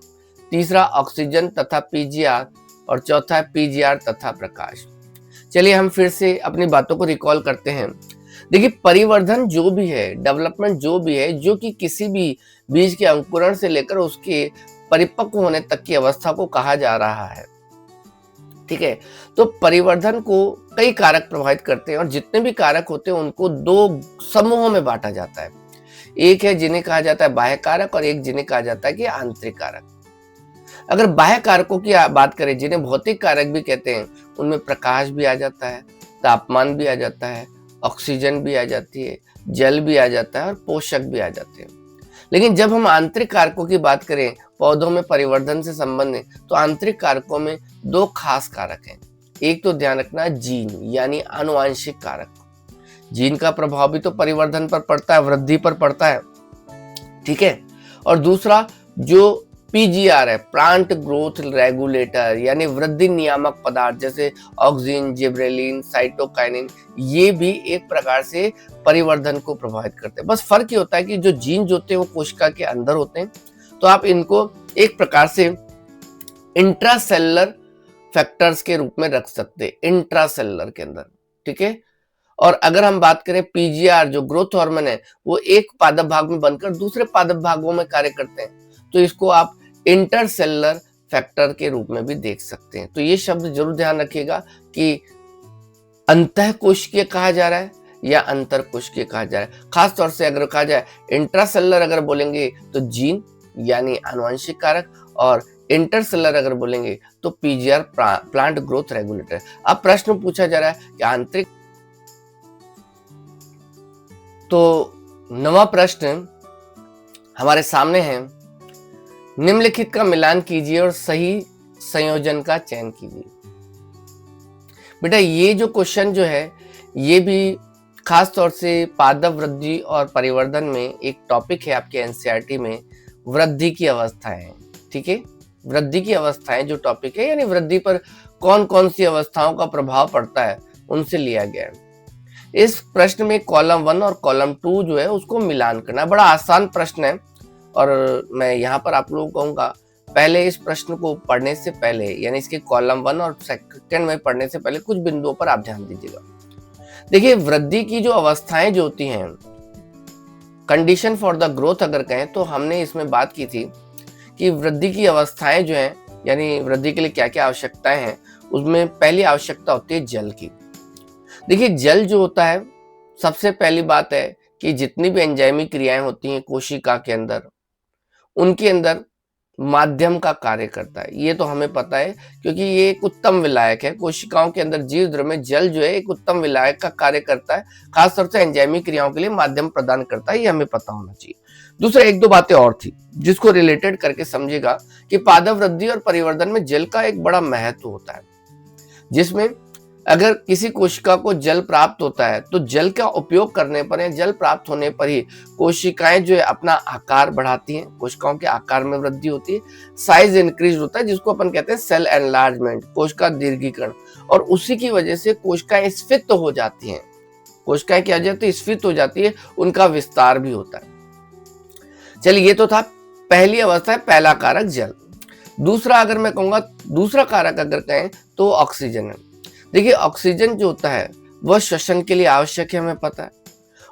Speaker 1: तीसरा ऑक्सीजन तथा पीजीआर और चौथा है पीजीआर तथा प्रकाश। चलिए हम फिर से अपनी बातों को रिकॉल करते हैं। देखिए परिवर्धन जो भी है, डेवलपमेंट जो भी है, जो कि किसी भी बीज के अंकुरण से लेकर उसके परिपक्व होने तक की अवस्था को कहा जा रहा है। ठीक है, तो परिवर्धन को कई कारक प्रभावित करते हैं और जितने भी कारक होते हैं उनको दो समूहों में बांटा जाता है। एक है जिन्हें कहा जाता है बाह्य कारक और एक जिन्हें कहा जाता है कि आंतरिक कारक। अगर बाह्य कारकों की बात करें, जिन्हें भौतिक कारक भी कहते हैं, उनमें प्रकाश भी आ जाता है, तापमान भी आ जाता है, ऑक्सीजन भी आ जाती है, जल भी आ जाता है और पोषक भी आ जाते हैं। लेकिन जब हम आंतरिक कारकों की बात करें पौधों में परिवर्धन से संबंधित, तो आंतरिक कारकों में दो खास कारक हैं। एक तो ध्यान रखना जीन यानी आनुवांशिक कारक, जीन का प्रभाव भी तो परिवर्धन पर पड़ता है, वृद्धि पर पड़ता है। ठीक है, और दूसरा जो पीजीआर है, प्लांट ग्रोथ रेगुलेटर यानी वृद्धि नियामक पदार्थ, जैसे ऑक्सिन, जिब्रेलिन, साइटोकाइनिन, ये भी एक प्रकार से परिवर्धन को प्रभावित करते हैं। बस फर्क ये होता है कि जो जीन होते हैं वो कोशिका के अंदर होते हैं, तो आप इनको एक प्रकार से इंट्रासेलुलर फैक्टर्स के रूप में रख सकते हैं, इंट्रासेलुलर के अंदर। ठीक है, और अगर हम बात करें पीजीआर जो ग्रोथ हार्मोन है, वो एक पादप भाग में बनकर दूसरे पादप भागों में कार्य करते हैं, तो इसको आप इंटरसेलुलर फैक्टर के रूप में भी देख सकते हैं। तो ये शब्द जरूर ध्यान रखिएगा कि अंतःकोशिकीय कहा जा रहा है या अंतरकोशिकीय कहा जा रहा है। खास तौर से अगर कहा जाए इंट्रासेलुलर अगर बोलेंगे तो जीन यानी आनुवंशिक कारक, और इंटरसेलुलर अगर बोलेंगे तो पीजीआर प्लांट ग्रोथ रेगुलेटर। अब प्रश्न पूछा जा रहा है कि आंतरिक, तो नवा प्रश्न हमारे सामने है, निम्नलिखित का मिलान कीजिए और सही संयोजन का चयन कीजिए। बेटा ये जो क्वेश्चन जो है ये भी खास तौर से पादप वृद्धि और परिवर्धन में एक टॉपिक है आपके एनसीईआरटी में, वृद्धि की अवस्थाएं। ठीक है, वृद्धि की अवस्थाएं जो टॉपिक है, यानी वृद्धि पर कौन कौन सी अवस्थाओं का प्रभाव पड़ता है उनसे लिया गया है। इस प्रश्न में कॉलम 1 और कॉलम 2 जो है उसको मिलान करना, बड़ा आसान प्रश्न है। और मैं यहाँ पर आप लोगों को कहूँगा पहले इस प्रश्न को पढ़ने से पहले, यानी इसके कॉलम 1 और सेकंड में पढ़ने से पहले कुछ बिंदुओं पर आप ध्यान दीजिएगा। देखिए वृद्धि की जो अवस्थाएं जो होती हैं, कंडीशन फॉर द ग्रोथ अगर कहें, तो हमने इसमें बात की थी कि वृद्धि की अवस्थाएं जो हैं, यानी वृद्धि के लिए क्या क्या आवश्यकताएं हैं, उसमें पहली आवश्यकता होती है जल की। देखिए जल जो होता है, सबसे पहली बात है कि जितनी भी एंजाइमी क्रियाएं होती हैं कोशिका के अंदर, उनके अंदर माध्यम का कार्य करता है। ये तो हमें पता है क्योंकि ये एक उत्तम विलायक है। कोशिकाओं के अंदर जीव द्रव्य में जल जो है एक उत्तम विलायक का कार्य करता है, खासतौर से एंजाइमी क्रियाओं के लिए माध्यम प्रदान करता है, ये हमें पता होना चाहिए। दूसरा एक दो बातें और थी जिसको रिलेटेड करके समझेगा कि पादप वृद्धि और परिवर्धन में जल का एक बड़ा महत्व होता है, जिसमें अगर किसी कोशिका को जल प्राप्त होता है तो जल का उपयोग करने पर या जल प्राप्त होने पर ही कोशिकाएं जो है अपना आकार बढ़ाती हैं, कोशिकाओं के आकार में वृद्धि होती है, साइज इंक्रीज होता है, जिसको अपन कहते हैं सेल एनलार्जमेंट, कोशिका दीर्घीकरण, और उसी की वजह से कोशिकाएं स्फीत हो जाती हैं। कोशिकाएं क्या हो जाती है, स्फीत हो जाती है, उनका विस्तार भी होता है। चलिए ये तो था पहली अवस्था है, पहला कारक जल। दूसरा अगर मैं कहूंगा, दूसरा कारक अगर कहें तो ऑक्सीजन है। देखिए ऑक्सीजन जो होता है वह श्वसन के लिए आवश्यक है, हमें पता है,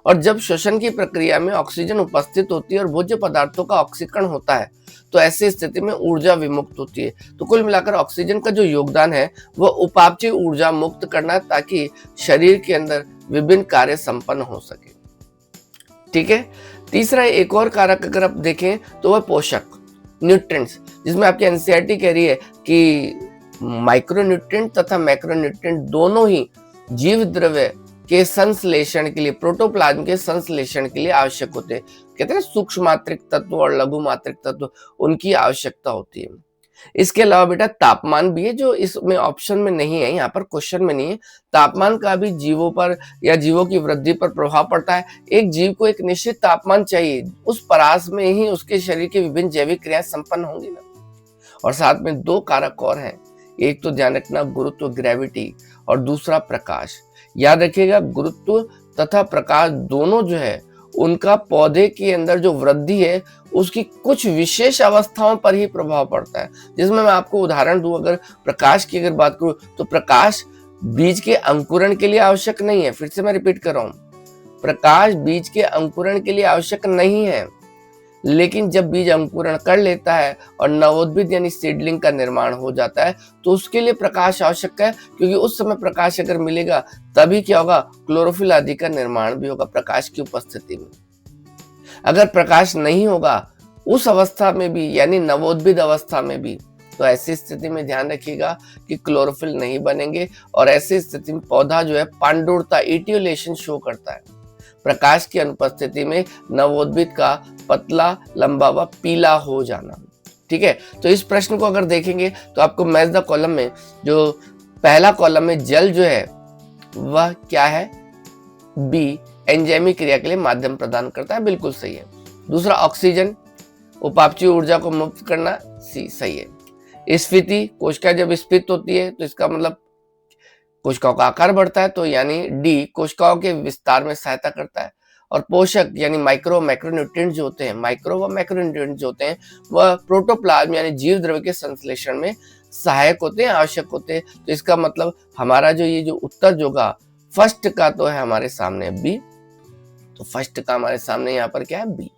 Speaker 1: और जब श्वसन की प्रक्रिया में ऑक्सीजन उपस्थित होती है और भोज्य पदार्थों का ऑक्सीकरण होता है तो ऐसी स्थिति में ऊर्जा विमुक्त होती है। तो कुल मिलाकर ऑक्सीजन का जो योगदान है वह उपापचय ऊर्जा मुक्त करना, ताकि शरीर के अंदर विभिन्न कार्य संपन्न हो सके। ठीक है, तीसरा एक और कारक अगर आप देखें तो वह पोषक न्यूट्रिएंट्स, जिसमें आपकी एनसीईआरटी कह रही है कि माइक्रोन्यूट्रिएंट तथा मैक्रोन्यूट्रिएंट दोनों ही जीव द्रव्य के संश्लेषण के लिए, प्रोटोप्लाज्म के संश्लेषण के लिए आवश्यक होते हैं। कहते हैं सूक्ष्म मात्रिक तत्व और लघु मात्रिक तत्व, उनकी आवश्यकता होती है। इसके अलावा बेटा तापमान भी है, जो इसमें ऑप्शन में नहीं है, यहाँ पर क्वेश्चन में नहीं है। तापमान का भी जीवों पर या जीवों की वृद्धि पर प्रभाव पड़ता है। एक जीव को एक निश्चित तापमान चाहिए, उस परास में ही उसके शरीर की विभिन्न जैविक क्रियाएं संपन्न होंगी ना। और साथ में दो कारक और हैं, एक तो ध्यान रखना गुरुत्व ग्रेविटी, और दूसरा प्रकाश। याद रखिएगा गुरुत्व तथा प्रकाश दोनों जो है उनका पौधे के अंदर जो वृद्धि है उसकी कुछ विशेष अवस्थाओं पर ही प्रभाव पड़ता है। जिसमें मैं आपको उदाहरण दूं, अगर प्रकाश की अगर बात करूं तो प्रकाश बीज के अंकुरण के लिए आवश्यक नहीं है। फिर से मैं रिपीट कर रहा हूं, प्रकाश बीज के अंकुरण के लिए आवश्यक नहीं है, लेकिन जब बीज अंकुरण कर लेता है और नवोद्भिद यानी सीडलिंग का निर्माण हो जाता है तो उसके लिए प्रकाश आवश्यक है, क्योंकि उस समय प्रकाश अगर मिलेगा तभी क्या होगा, क्लोरोफिल आदि का निर्माण भी होगा प्रकाश की उपस्थिति में। अगर प्रकाश नहीं होगा उस अवस्था में भी यानी नवोद्भिद अवस्था में भी, तो ऐसी स्थिति में ध्यान रखिएगा कि क्लोरोफिल नहीं बनेंगे, और ऐसी स्थिति में पौधा जो है पांडुरता इटियोलेशन शो करता है। प्रकाश की अनुपस्थिति में नवोद्भिद का पतला लंबा व पीला हो जाना। ठीक है, तो इस प्रश्न को अगर देखेंगे तो आपको मैच द कॉलम में जो पहला कॉलम में जल जो है वह क्या है, बी एंजाइमी क्रिया के लिए माध्यम प्रदान करता है, बिल्कुल सही है। दूसरा ऑक्सीजन उपापचयी ऊर्जा को मुक्त करना, सी सही है। स्फीति कोशिका जब स्फीत होती है तो इसका मतलब कोशिकाओं का आकार बढ़ता है, तो यानी डी कोशिकाओं के विस्तार में सहायता करता है। और पोषक यानी मैक्रोन्यूट्रिएंट्स जो होते हैं, माइक्रो व मैक्रोन्यूट्रिएंट्स जो होते हैं वह प्रोटोप्लाज्म यानी जीव द्रव्य के संश्लेषण में सहायक होते हैं, आवश्यक होते हैं। तो इसका मतलब हमारा जो ये जो उत्तर जो होगा फर्स्ट का तो है हमारे सामने बी, तो फर्स्ट का हमारे सामने यहाँ पर क्या है, बी।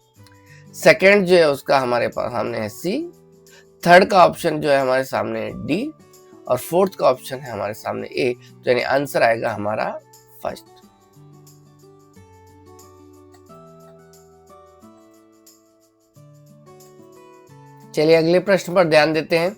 Speaker 1: सेकेंड जो है उसका हमारे पास सामने है सी, थर्ड का ऑप्शन जो है हमारे सामने है डी, और फोर्थ का ऑप्शन है हमारे सामने ए। तो यानी आंसर आएगा हमारा फर्स्ट। चलिए अगले प्रश्न पर ध्यान देते हैं।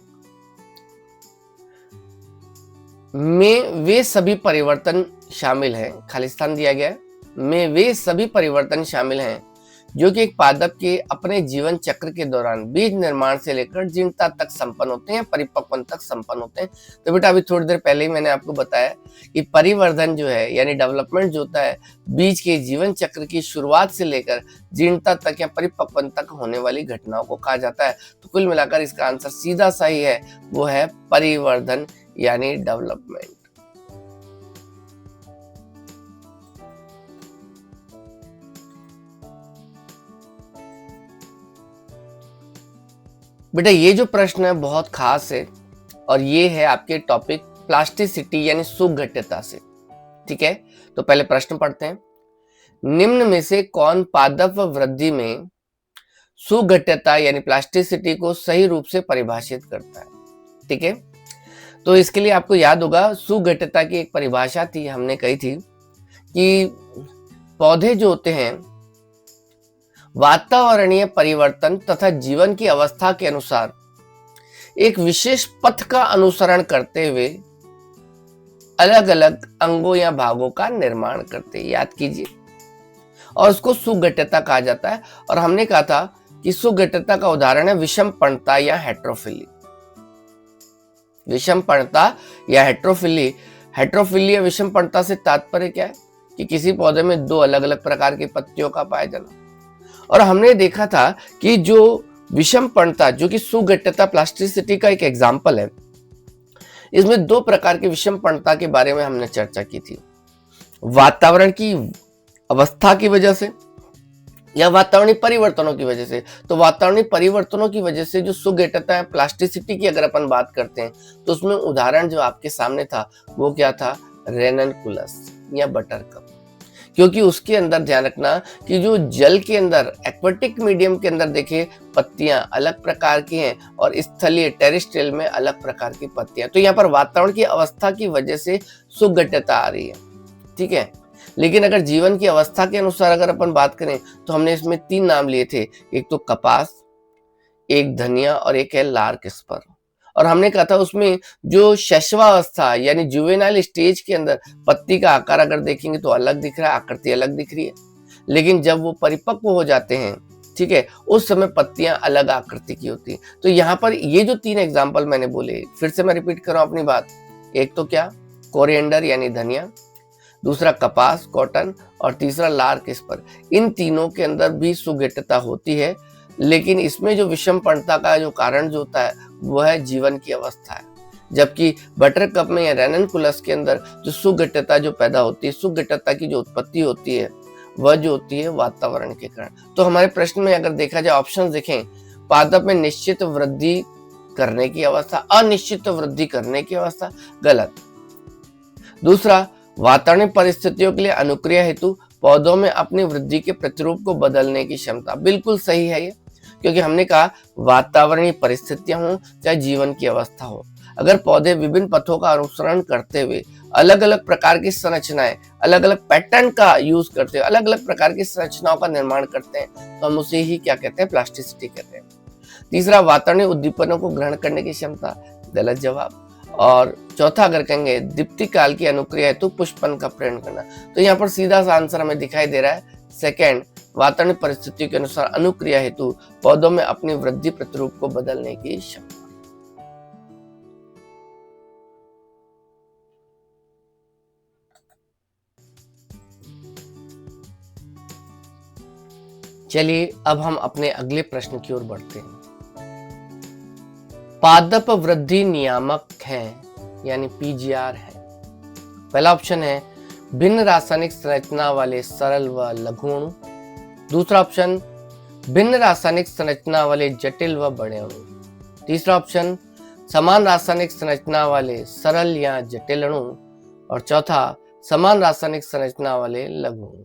Speaker 1: में वे सभी परिवर्तन शामिल हैं, खालिस्तान दिया गया है, में वे सभी परिवर्तन शामिल हैं जो कि एक पादप के अपने जीवन चक्र के दौरान बीज निर्माण से लेकर जीर्णता तक संपन्न होते हैं, परिपक्वन तक संपन्न होते हैं। तो बेटा अभी थोड़ी देर पहले ही मैंने आपको बताया कि परिवर्धन जो है यानी डेवलपमेंट जो होता है बीज के जीवन चक्र की शुरुआत से लेकर जीर्णता तक या परिपक्वन तक होने वाली घटनाओं को कहा जाता है। तो कुल मिलाकर इसका आंसर सीधा सही है, वो है परिवर्धन यानी डेवलपमेंट। बेटा ये जो प्रश्न है बहुत खास है, और ये है आपके टॉपिक प्लास्टिसिटी यानी सुघट्यता से। ठीक है, तो पहले प्रश्न पढ़ते हैं। निम्न में से कौन पादप वृद्धि में सुघट्यता यानी प्लास्टिसिटी को सही रूप से परिभाषित करता है? ठीक है, तो इसके लिए आपको याद होगा सुघट्यता की एक परिभाषा थी, हमने कही थी कि पौधे जो होते हैं वातावरणीय परिवर्तन तथा जीवन की अवस्था के अनुसार एक विशेष पथ का अनुसरण करते हुए अलग अलग अंगों या भागों का निर्माण करते हैं, याद कीजिए, और उसको सुघट्यता कहा जाता है। और हमने कहा था कि सुघट्यता का उदाहरण है विषमपर्णता या हेट्रोफिली। विषमपर्णता या हेट्रोफिली, हेट्रोफिली या विषमपर्णता से तात्पर्य क्या है कि किसी पौधे में दो अलग अलग प्रकार की पत्तियों का पाया जाना। और हमने देखा था कि जो विषमपर्णता जो कि सुघट्यता प्लास्टिसिटी का एक एग्जाम्पल है, इसमें दो प्रकार की विषमपर्णता के बारे में हमने चर्चा की थी, वातावरण की अवस्था की वजह से या वातावरणीय परिवर्तनों की वजह से। तो वातावरणीय परिवर्तनों की वजह से जो सुघट्यता है प्लास्टिसिटी की अगर अपन बात करते हैं तो उसमें उदाहरण जो आपके सामने था वो क्या था, रेननकुलस या बटरकप। क्योंकि उसके अंदर ध्यान रखना कि जो जल के अंदर एक्वेटिक मीडियम के अंदर देखिए पत्तियां अलग प्रकार की हैं और स्थलीय टेरेस्ट्रियल में अलग प्रकार की पत्तियां। तो यहाँ पर वातावरण की अवस्था की वजह से सुघट्यता आ रही है। ठीक है, लेकिन अगर जीवन की अवस्था के अनुसार अगर अपन बात करें तो हमने इसमें तीन नाम लिए थे, एक तो कपास, एक धनिया और एक है लार्कस्पर। और हमने कहा था उसमें जो शैशवावस्था यानी जुवेनाइल स्टेज के अंदर पत्ती का आकार अगर देखेंगे तो अलग दिख रहा है, आकृति अलग दिख रही है, लेकिन जब वो परिपक्व हो जाते हैं, ठीक है, उस समय पत्तियां अलग आकृति की होती हैं। तो यहाँ पर ये जो 3 एग्जाम्पल मैंने बोले, फिर से मैं रिपीट कर रहा हूँ अपनी बात। एक तो क्या, कोरिएंडर यानी धनिया, दूसरा कपास कॉटन, और तीसरा लार्कस्पर। इन तीनों के अंदर भी सुगठिता होती है, लेकिन इसमें जो विषमपणता का जो कारण जो होता है वह है जीवन की अवस्था है। जबकि बटरकप में या रेननकुलस के अंदर जो सुगठिता जो पैदा होती है, सुगठिता की जो उत्पत्ति होती है वह जो होती है वातावरण के कारण। तो हमारे प्रश्न में अगर देखा जाए, ऑप्शन देखें, पादप में निश्चित वृद्धि करने की अवस्था, अनिश्चित वृद्धि करने की अवस्था, गलत। दूसरा, वातावरणीय परिस्थितियों के लिए अनुक्रिया हेतु पौधों में अपनी वृद्धि के प्रतिरूप को बदलने की क्षमता, बिल्कुल सही है ये, क्योंकि हमने कहा वातावरणीय परिस्थितियां हो चाहे जीवन की अवस्था हो, अगर पौधे विभिन्न पथों का अनुसरण करते हुए अलग अलग प्रकार की संरचनाएं, अलग अलग पैटर्न का यूज करते हुए अलग अलग प्रकार की संरचनाओं का निर्माण करते हैं, तो हम उसे ही क्या कहते हैं, प्लास्टिसिटी कहते हैं। तीसरा, वातावरणीय उद्दीपनों को ग्रहण करने की क्षमता, गलत जवाब। और चौथा अगर कहेंगे, दीप्ति काल की अनुक्रिया हेतु पुष्पन का प्रेरण करना, तो यहाँ पर सीधा सा आंसर हमें दिखाई दे रहा है सेकेंड, वातावरणीय परिस्थितियों के अनुसार अनुक्रिया हेतु पौधों में अपनी वृद्धि प्रतिरूप को बदलने की क्षमता। चलिए अब हम अपने अगले प्रश्न की ओर बढ़ते हैं। पादप वृद्धि नियामक हैं यानी पीजीआर है। पहला ऑप्शन है भिन्न रासायनिक संरचना वाले सरल व लघु अणु। दूसरा ऑप्शन भिन्न रासायनिक संरचना वाले जटिल व बड़े अणु। तीसरा ऑप्शन समान रासायनिक संरचना वाले सरल या जटिल अणु। और चौथा समान रासायनिक संरचना वाले लघु अणु।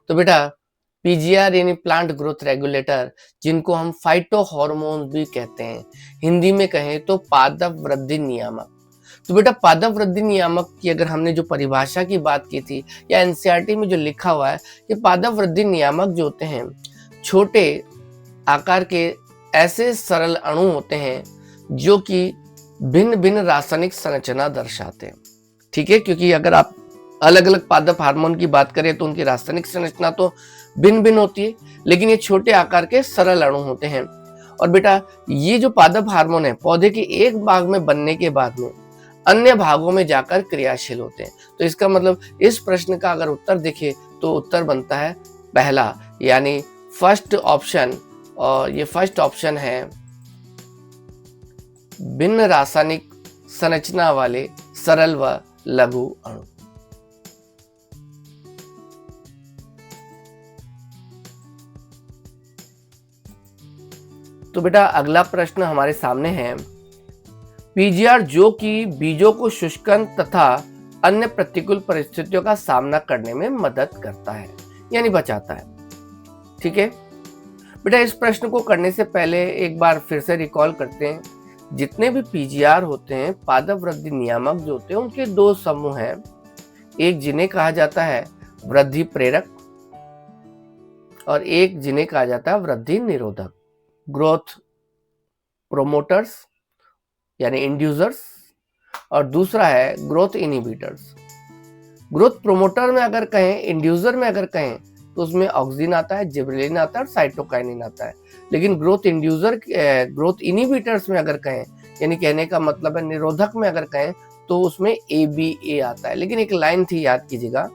Speaker 1: तो बेटा पीजीआर यानी प्लांट ग्रोथ रेगुलेटर, जिनको हम फाइटो हार्मोन भी कहते हैं, हिंदी में कहें तो पादप वृद्धि नियामक। तो बेटा पादप वृद्धि नियामक की अगर हमने जो परिभाषा की बात की थी या एनसीईआरटी में जो लिखा हुआ है कि पादप वृद्धि नियामक जो होते हैं छोटे आकार के ऐसे सरल अणु होते हैं जो कि भिन्न भिन्न रासायनिक संरचना दर्शाते हैं। ठीक है, क्योंकि अगर आप अलग अलग पादप हार्मोन की बात करें तो उनकी रासायनिक संरचना तो भिन्न भिन्न होती है, लेकिन ये छोटे आकार के सरल अणु होते हैं। और बेटा ये जो पादप हार्मोन है पौधे के एक भाग में बनने के बाद में अन्य भागों में जाकर क्रियाशील होते हैं। तो इसका मतलब इस प्रश्न का अगर उत्तर देखें तो उत्तर बनता है पहला यानी फर्स्ट ऑप्शन, और ये फर्स्ट ऑप्शन है भिन्न रासायनिक संरचना वाले सरल व लघु अणु। तो बेटा अगला प्रश्न हमारे सामने है, पीजीआर जो कि बीजों को शुष्कन तथा अन्य प्रतिकूल परिस्थितियों का सामना करने में मदद करता है यानी बचाता है। ठीक है बेटा, इस प्रश्न को करने से पहले एक बार फिर से रिकॉल करते हैं। जितने भी पीजीआर होते हैं पादप वृद्धि नियामक जो होते हैं उनके दो समूह हैं, एक जिन्हें कहा जाता है वृद्धि प्रेरक और एक जिन्हें कहा जाता है वृद्धि निरोधक, ग्रोथ प्रोमोटर्स यानी इंड्यूसर्स, और दूसरा है ग्रोथ इनहिबिटर्स। ग्रोथ प्रोमोटर में अगर कहें, इंड्यूसर में अगर कहें तो उसमें ऑक्सिन आता है, जिबरेलिन आता है और साइटोकाइनिन आता है। लेकिन ग्रोथ इनहिबिटर्स में अगर कहें यानी कहने का मतलब है निरोधक में अगर कहें तो उसमें ABA आता है। लेकिन एक लाइन थी याद कीजिएगा,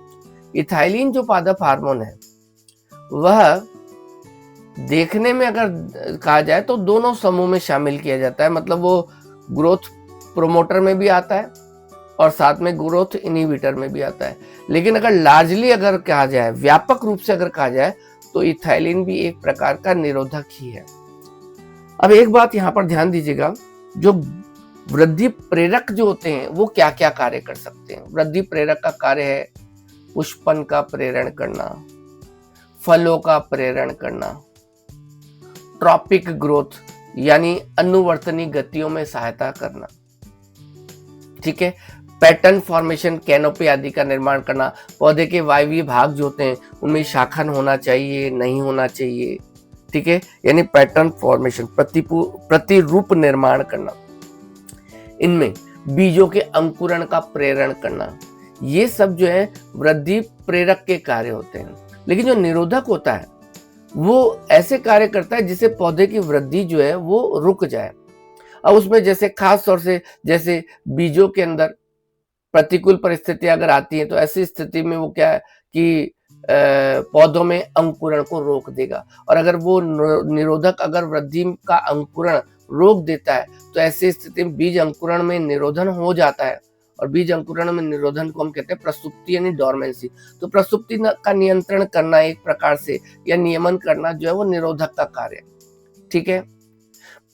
Speaker 1: इथाइलिन जो पादप हार्मोन है वह देखने में अगर कहा जाए तो दोनों समूह में शामिल किया जाता है, मतलब वो ग्रोथ प्रोमोटर में भी आता है और साथ में ग्रोथ इनहिबिटर में भी आता है। लेकिन अगर लार्जली अगर कहा जाए, व्यापक रूप से अगर कहा जाए तो इथाइलिन भी एक प्रकार का निरोधक ही है। अब एक बात यहाँ पर ध्यान दीजिएगा, जो वृद्धि प्रेरक जो होते हैं वो क्या क्या कार्य कर सकते हैं। वृद्धि प्रेरक का कार्य है पुष्पन का प्रेरण करना, फलों का प्रेरण करना, ट्रॉपिक ग्रोथ यानी अनुवर्तनी गतियों में सहायता करना, ठीक है, पैटर्न फॉर्मेशन, कैनोपी आदि का निर्माण करना, पौधे के वायवीय भाग जो होते हैं उनमें शाखन होना चाहिए नहीं होना चाहिए, ठीक है, यानी पैटर्न फॉर्मेशन, प्रतिरूप निर्माण करना, इनमें बीजों के अंकुरण का प्रेरण करना, ये सब जो है वृद्धि प्रेरक के कार्य होते हैं। लेकिन जो निरोधक होता है वो ऐसे कार्य करता है जिससे पौधे की वृद्धि जो है वो रुक जाए। अब उसमें जैसे खास तौर से जैसे बीजों के अंदर प्रतिकूल परिस्थितियां अगर आती हैं तो ऐसी स्थिति में वो क्या है कि पौधों में अंकुरण को रोक देगा, और अगर वो निरोधक अगर वृद्धि का अंकुरण रोक देता है तो ऐसी स्थिति में बीज अंकुरण में निरोधन हो जाता है, और बीज अंकुरण में निरोधन को हम कहते हैं प्रसुप्ति यानी डोरमेंसी। तो प्रसुप्ति का नियंत्रण करना एक प्रकार से या नियमन करना जो है वो निरोधक का कार्य है। ठीक है,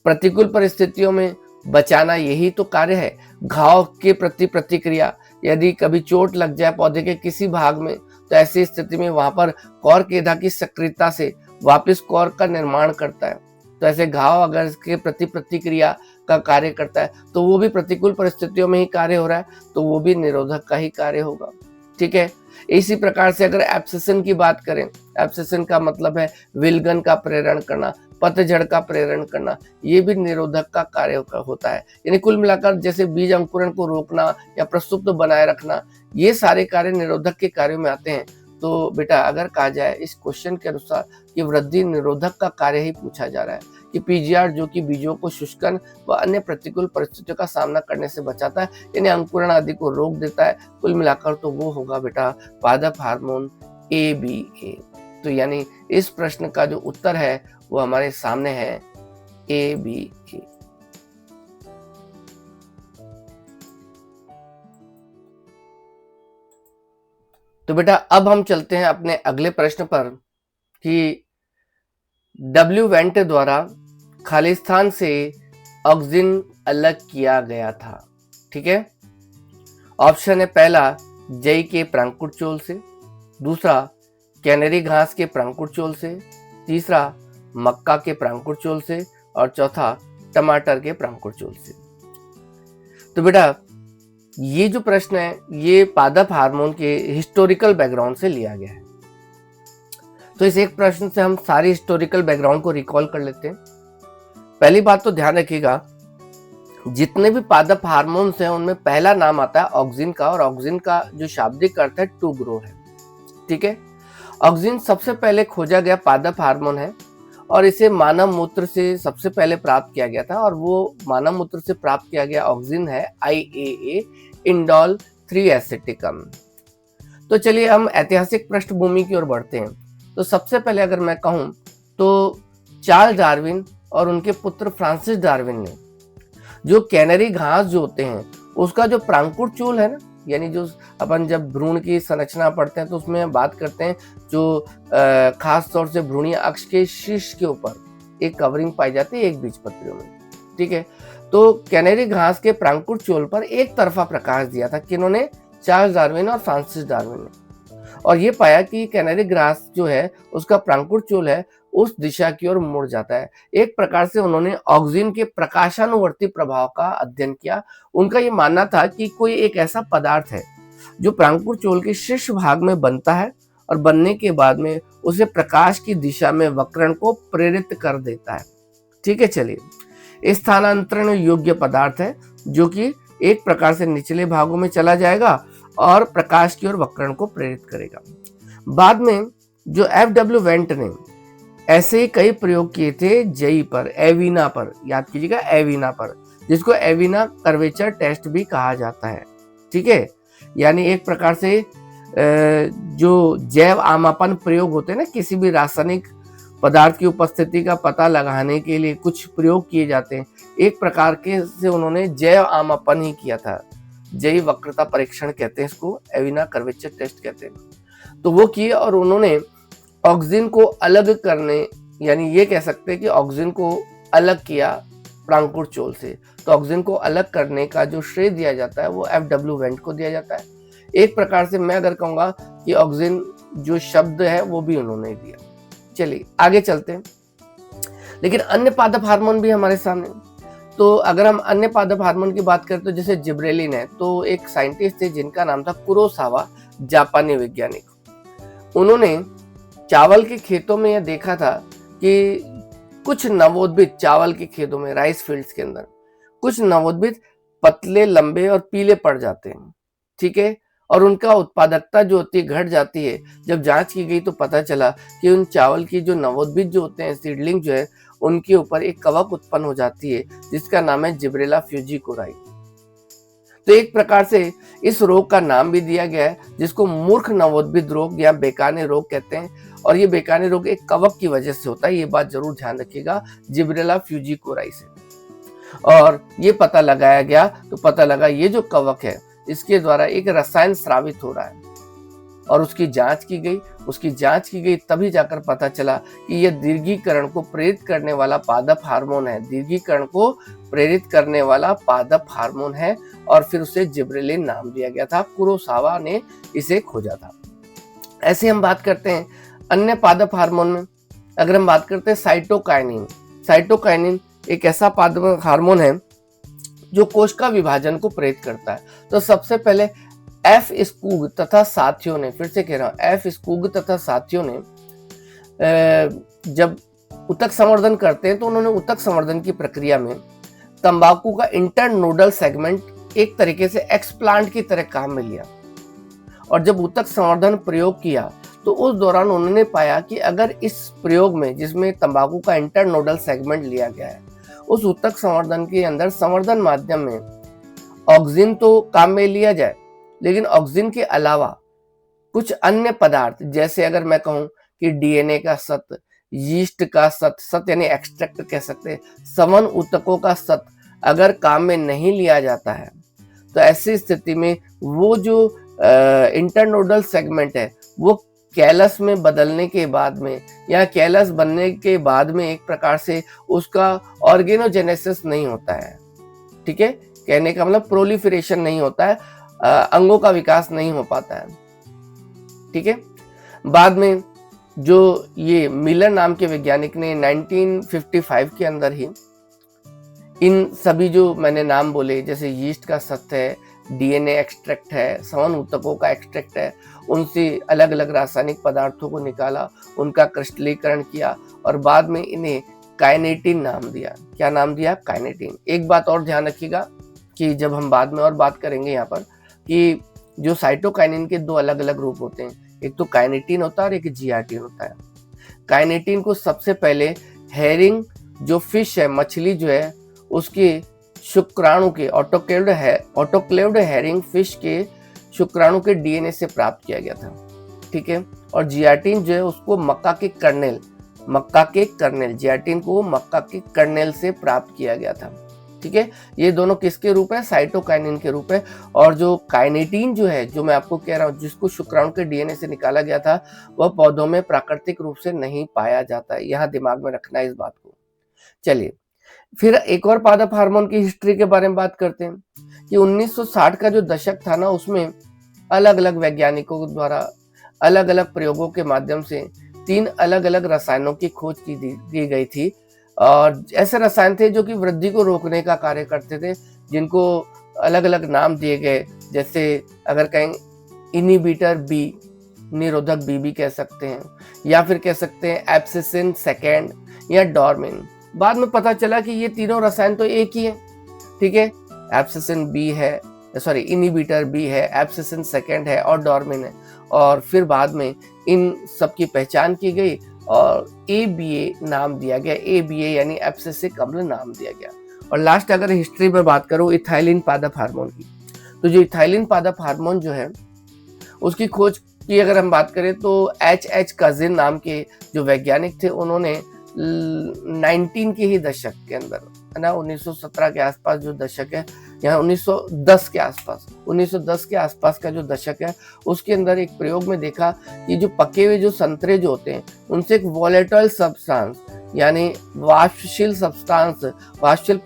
Speaker 1: प्रतिकूल परिस्थितियों में बचाना यही तो कार्य है। घाव के प्रति प्रतिक्रिया, यदि कभी चोट लग जाए पौधे के किसी भाग में तो ऐसी स्थिति में वहां पर कौरकेदा की सक्रियता से वापस कौर का निर्माण करता है। तो ऐसे घाव अगर इसके प्रति प्रतिक्रिया का कार्य करता है तो वो भी प्रतिकूल परिस्थितियों में ही कार्य हो रहा है, तो वो भी निरोधक का ही कार्य होगा। ठीक है, इसी प्रकार से अगर एब्सेशन की बात करें, एब्सेशन का मतलब है विलगन का प्रेरण करना, पतझड़ का प्रेरण करना, ये भी निरोधक का कार्य होता है। यानी कुल मिलाकर जैसे बीज अंकुरण को रोकना या प्रसुप्त बनाए रखना, ये सारे कार्य निरोधक के कार्यों में आते हैं। तो बेटा अगर कहा जाए इस क्वेश्चन के अनुसार कि वृद्धि निरोधक का कार्य ही पूछा जा रहा है कि पीजीआर जो कि बीजों को शुष्कन व अन्य प्रतिकूल परिस्थितियों का सामना करने से बचाता है, यानी अंकुरण आदि को रोक देता है, कुल मिलाकर तो वो होगा बेटा पादप हार्मोन ABA। तो यानी इस प्रश्न का जो उत्तर है वो हमारे सामने है ABA। तो बेटा अब हम चलते हैं अपने अगले प्रश्न पर कि W वेंट द्वारा खालिस्तान से ऑक्सिन अलग किया गया था। ठीक है, ऑप्शन है पहला जई के प्रांकुटचोल से, दूसरा कैनरी घास के प्रांकुटचोल से, तीसरा मक्का के प्रांकुटचोल से, और चौथा टमाटर के प्रांकुटचोल से। तो बेटा ये जो प्रश्न है ये पादप हार्मोन के हिस्टोरिकल बैकग्राउंड से लिया गया है। तो इस एक प्रश्न से हम सारी हिस्टोरिकल बैकग्राउंड को रिकॉल कर लेते हैं। पहली बात तो ध्यान रखिएगा, जितने भी पादप हार्मोन्स हैं उनमें पहला नाम आता है ऑक्सिन का, और ऑक्सिन का जो शाब्दिक अर्थ है टू ग्रो है। ठीक है, ऑक्सिन सबसे पहले खोजा गया पादप हार्मोन है और इसे मानव मूत्र से सबसे पहले प्राप्त किया गया था, और वो मानव मूत्र से प्राप्त किया गया ऑक्सिन है IAA इंडोल 3 एसिटिकम। तो चलिए हम ऐतिहासिक पृष्ठभूमि की ओर बढ़ते हैं। तो सबसे पहले अगर मैं कहूं तो चार्ल्स डार्विन और उनके पुत्र फ्रांसिस डार्विन ने जो कैनरी घास जो होते हैं उसका जो प्रांकुट चूल है ना, यानी जो अपन जब भ्रूण की संरचना पढ़ते हैं तो उसमें बात करते हैं जो खास तौर से भ्रूणीय अक्ष के शीर्ष के ऊपर एक कवरिंग पाई जाती है एक बीजपत्रियों में। ठीक है, तो कैनरी घास के प्रांकुट चोल पर एक तरफा प्रकाश दिया था किन्होंने, चार्ल्स डार्विन और फ्रांसिस डार्विन ने, और ये पाया कि कैनरी घास जो है उसका प्रांकुट चोल है उस दिशा की ओर मुड़ जाता है। एक प्रकार से उन्होंने ऑक्सिन के प्रकाशानुवर्ती प्रभाव का अध्ययन किया। उनका ये मानना था कि कोई एक ऐसा पदार्थ है जो प्रांकुट चोल के शीर्ष भाग में बनता है और बनने के बाद में उसे प्रकाश की दिशा में वक्रण को प्रेरित कर देता है। ठीक है, चलिए स्थानांतरण योग्य पदार्थ है जो कि एक प्रकार से निचले भागों में चला जाएगा और प्रकाश की ओर वक्रण को प्रेरित करेगा। बाद में जो FW वेंट ने ऐसे ही कई प्रयोग किए थे जई पर, एविना पर, याद कीजिएगा एविना पर, जिसको एविना कर्वेचर टेस्ट भी कहा जाता है। ठीक है, यानी एक प्रकार से जो जैव आमापन प्रयोग होते हैं ना, किसी भी रासायनिक पदार्थ की उपस्थिति का पता लगाने के लिए कुछ प्रयोग किए जाते हैं, एक प्रकार के से उन्होंने जैव आमापन ही किया था। जैव वक्रता परीक्षण कहते हैं इसको, एविना कर्वेचर टेस्ट कहते हैं। तो वो किए और उन्होंने ऑक्सिन को अलग करने, यानी ये कह सकते हैं कि ऑक्सिन को अलग किया प्रांकुट चोल से। तो ऑक्सिन को अलग करने का जो श्रेय दिया जाता है वो FW वेंट को दिया जाता है। एक प्रकार से मैं अगर कहूंगा कि ऑक्सिन जो शब्द है वो भी उन्होंने दिया। चलिए आगे चलते हैं, लेकिन अन्य पादप हार्मोन भी हमारे सामने। तो अगर हम अन्य पादप हार्मोन की बात करें तो जैसे जिब्रेलिन है, तो एक साइंटिस्ट थे जिनका नाम था कुरोसावा, जापानी वैज्ञानिक। उन्होंने चावल के खेतों में यह देखा था कि कुछ नवोद्भिद चावल के खेतों में, राइस फील्ड्स के अंदर कुछ नवोद्भिद पतले, लंबे और पीले पड़ जाते हैं। ठीक है, और उनका उत्पादकता जो होती है घट जाती है। जब जांच की गई तो पता चला कि उन चावल की जो नवोद्भिद जो होते हैं, सीडलिंग जो है, उनके ऊपर एक कवक उत्पन्न हो जाती है जिसका नाम है जिब्रेला फ्यूजिकोराई। तो एक प्रकार से इस रोग का नाम भी दिया गया है, जिसको मूर्ख नवोद्भिद रोग या बेकाने रोग कहते हैं। और ये बेकाने रोग एक कवक की वजह से होता है, ये बात जरूर ध्यान रखिएगा, जिब्रेला फ्यूजिकोराई से। और ये पता लगाया गया तो पता लगा ये जो कवक है इसके द्वारा एक रसायन स्रावित हो रहा है, और उसकी जांच की गई तभी जाकर पता चला कि यह दीर्घीकरण को प्रेरित करने वाला पादप हार्मोन है, दीर्घीकरण को प्रेरित करने वाला पादप हार्मोन है। और फिर उसे जिब्रेलिन नाम दिया गया था, कुरोसावा ने इसे खोजा था। ऐसे हम बात करते हैं अन्य पादप हार्मोन में। अगर हम बात करते हैं साइटोकाइनिन एक ऐसा पादप हार्मोन है जो कोशिका विभाजन को प्रेरित करता है। तो सबसे पहले एफ स्कूग तथा साथियों ने, फिर से कह रहा हूं, एफ स्कूग तथा साथियों ने जब ऊतक संवर्धन करते हैं तो उन्होंने ऊतक संवर्धन की प्रक्रिया में तंबाकू का इंटरनोडल सेगमेंट एक तरीके से एक्सप्लांट की तरह काम में लिया। और जब ऊतक संवर्धन प्रयोग किया तो उस दौरान उन्होंने पाया कि अगर इस प्रयोग में, जिसमें तंबाकू का इंटरनोडल सेगमेंट लिया गया है, उस ऊतक संवर्धन के अंदर संवर्धन माध्यम में ऑक्सिन तो काम में लिया जाए, लेकिन ऑक्सिन के अलावा कुछ अन्य पदार्थ, जैसे अगर मैं कहूं कि डीएनए का सत, यीस्ट का सत यानी एक्सट्रैक्ट कह सकते हैं, सवन ऊतकों का सत अगर काम में नहीं लिया जाता है तो ऐसी स्थिति में वो जो इंटरनोडल सेगमेंट है वो कैलस में बदलने के बाद में या कैलस बनने के बाद में एक प्रकार से उसका ऑर्गेनोजेनेसिस नहीं होता है। ठीक है, कहने का मतलब प्रोलिफरेशन नहीं होता है, अंगों का विकास नहीं हो पाता है। ठीक है, बाद में जो ये मिलर नाम के वैज्ञानिक ने 1955 के अंदर ही इन सभी जो मैंने नाम बोले, जैसे यीस्ट का सत्य है, डीएनए एक्सट्रैक्ट है, सवन ऊतकों का एक्सट्रैक्ट है, उनसे अलग अलग रासायनिक पदार्थों को निकाला, उनका क्रिस्टलीकरण किया और बाद में इन्हें काइनेटिन नाम दिया। क्या नाम दिया? काइनेटिन। एक बात और ध्यान रखिएगा कि जब हम बाद में और बात करेंगे यहाँ पर कि जो साइटोकाइनिन के दो अलग अलग रूप होते हैं, एक तो काइनेटिन होता है और एक जियाटिन होता है। काइनेटिन को सबसे पहले हेरिंग जो फिश है, मछली जो है, उसके शुक्राणु के ऑटोक्लेव्ड हेरिंग फिश के शुक्राणु के डीएनए से प्राप्त किया गया था। ठीक है, और जियाटिन जो है उसको मक्का के कर्नेल, जियाटिन को मक्का के कर्नेल से प्राप्त किया गया था। ठीक है, ये दोनों किसके रूप है? साइटोकाइनिन के रूप है। और जो काइनेटिन जो है, जो मैं आपको कह रहा हूँ, जिसको शुक्राणु के डीएनए से निकाला गया था, वह पौधों में प्राकृतिक रूप से नहीं पाया जाता है। यहाँ दिमाग में रखना है इस बात को। चलिए, फिर एक और पादप हार्मोन की हिस्ट्री के बारे में बात करते हैं कि 1960 का जो दशक था ना, उसमें अलग अलग वैज्ञानिकों द्वारा अलग अलग प्रयोगों के माध्यम से 3 अलग अलग रसायनों की खोज की गई थी। और ऐसे रसायन थे जो कि वृद्धि को रोकने का कार्य करते थे, जिनको अलग अलग नाम दिए गए। जैसे अगर कहें इनिबिटर बी, निरोधक बी भी कह सकते हैं, या फिर कह सकते हैं एब्सिसिन सेकेंड या डॉर्मिन। बाद में पता चला कि ये तीनों रसायन तो एक ही है। ठीक है, एब्सिसिन बी है, सॉरी इनिबिटर बी है, एब्सिसिन सेकेंड है और डॉर्मिन है। और फिर बाद में इन सब की पहचान की गई और ABA नाम दिया गया, ABA यानी एब्सिसिक अम्ल नाम दिया गया। और लास्ट अगर हिस्ट्री में बात करूं इथाइलिन पादप हार्मोन की, तो जो इथाइलिन पादप हार्मोन जो है उसकी खोज की अगर हम बात करें तो H कजिन नाम के जो वैज्ञानिक थे, उन्होंने 19 के ही दशक के अंदर, है ना, 1917 के आसपास जो दशक है, यहाँ 1910 के आसपास का जो दशक है, उसके अंदर एक प्रयोग में देखा कि जो पके हुए जो संतरे जो होते हैं उनसे एक वॉलेटाइल सब्सटेंस यानी वाष्पशील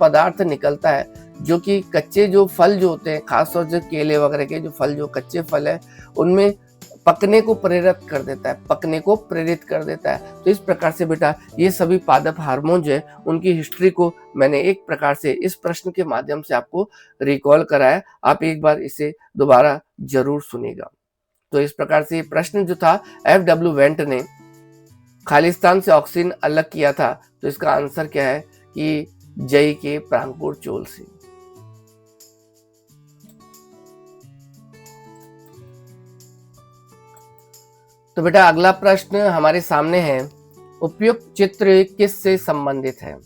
Speaker 1: पदार्थ निकलता है, जो कि कच्चे जो फल जो होते हैं, खासतौर से केले वगैरह के जो फल, जो कच्चे फल है, उनमें पकने को प्रेरित कर देता है। तो इस प्रकार से बेटा ये सभी पादप हार्मोन जो है उनकी हिस्ट्री को मैंने एक प्रकार से इस प्रश्न के माध्यम से आपको रिकॉल कराया। आप एक बार इसे दोबारा जरूर सुनिएगा। तो इस प्रकार से प्रश्न जो था, FW वेंट ने खालिस्तान से ऑक्सीजन अलग किया था, तो इसका आंसर क्या है कि जई के प्रांगपुर चोल से। तो बेटा अगला प्रश्न हमारे सामने है, उपयुक्त चित्र किससे संबंधित है।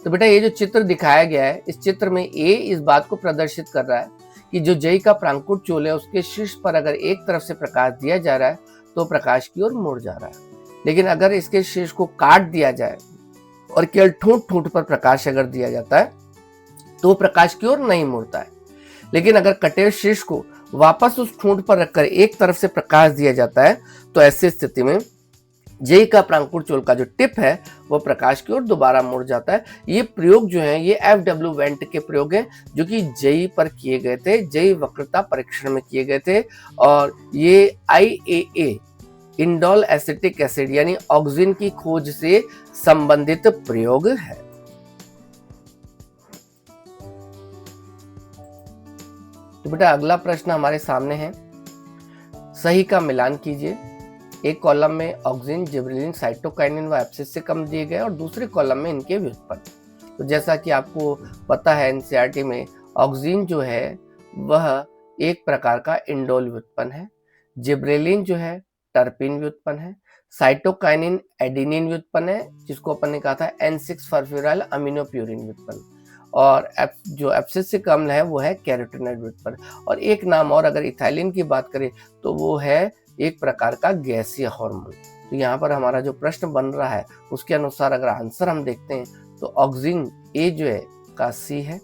Speaker 1: तो बेटा ये जो चित्र दिखाया गया है, इस चित्र में ए इस बात को प्रदर्शित कर रहा है कि जो जई का प्रांकुट चूल है उसके शीर्ष पर अगर एक तरफ से प्रकाश दिया जा रहा है तो प्रकाश की ओर मुड़ जा रहा है, लेकिन अगर इसके शीर्ष को काट दिया जाए और केवल ठूंठ ठूंठ पर प्रकाश अगर दिया जाता है तो प्रकाश की ओर नहीं मुड़ता है। लेकिन अगर कटे हुए शीर्ष को वापस उस ठूंठ पर रखकर एक तरफ से प्रकाश दिया जाता है तो ऐसी स्थिति में जई का प्रांकुट चूल का जो टिप है वो प्रकाश की ओर दोबारा मुड़ जाता है। ये प्रयोग जो है ये FW वेंट के प्रयोग हैं जो कि जई पर किए गए थे, जई वक्रता परीक्षण में किए गए थे, और ये IAA इंडोल एसिटिक एसिड यानी ऑक्सिन की खोज से संबंधित प्रयोग है। तो बेटा अगला प्रश्न हमारे सामने है, सही का मिलान कीजिए। एक कॉलम में ऑक्सिन, जिबरेलिन, साइटोकाइनिन व एब्सिस से कम दिए गए और दूसरे कॉलम में इनके व्युत्पन्न। तो जैसा कि आपको पता है एनसीईआरटी में ऑक्सिन जो है वह एक प्रकार का इंडोल व्युत्पन्न है, जिबरेलिन जो है टर्पिन व्युत्पन्न है, साइटोकाइनिन एडिनिन व्युत्पन्न है जिसको अपन ने कहा था N6-फॉस्फोराइल अमीनोप्यूरिन व्युत्पन्न, और जो एब्सिस से कम है वो है कैरोटीनॉइड व्युत्पन्न। और एक नाम और अगर इथाइलिन की बात करें तो वो है एक प्रकार का गैसीय हार्मोन। तो यहाँ पर हमारा जो प्रश्न बन रहा है उसके अनुसार अगर आंसर हम देखते हैं तो ऑक्सिन ए जो है का सी है,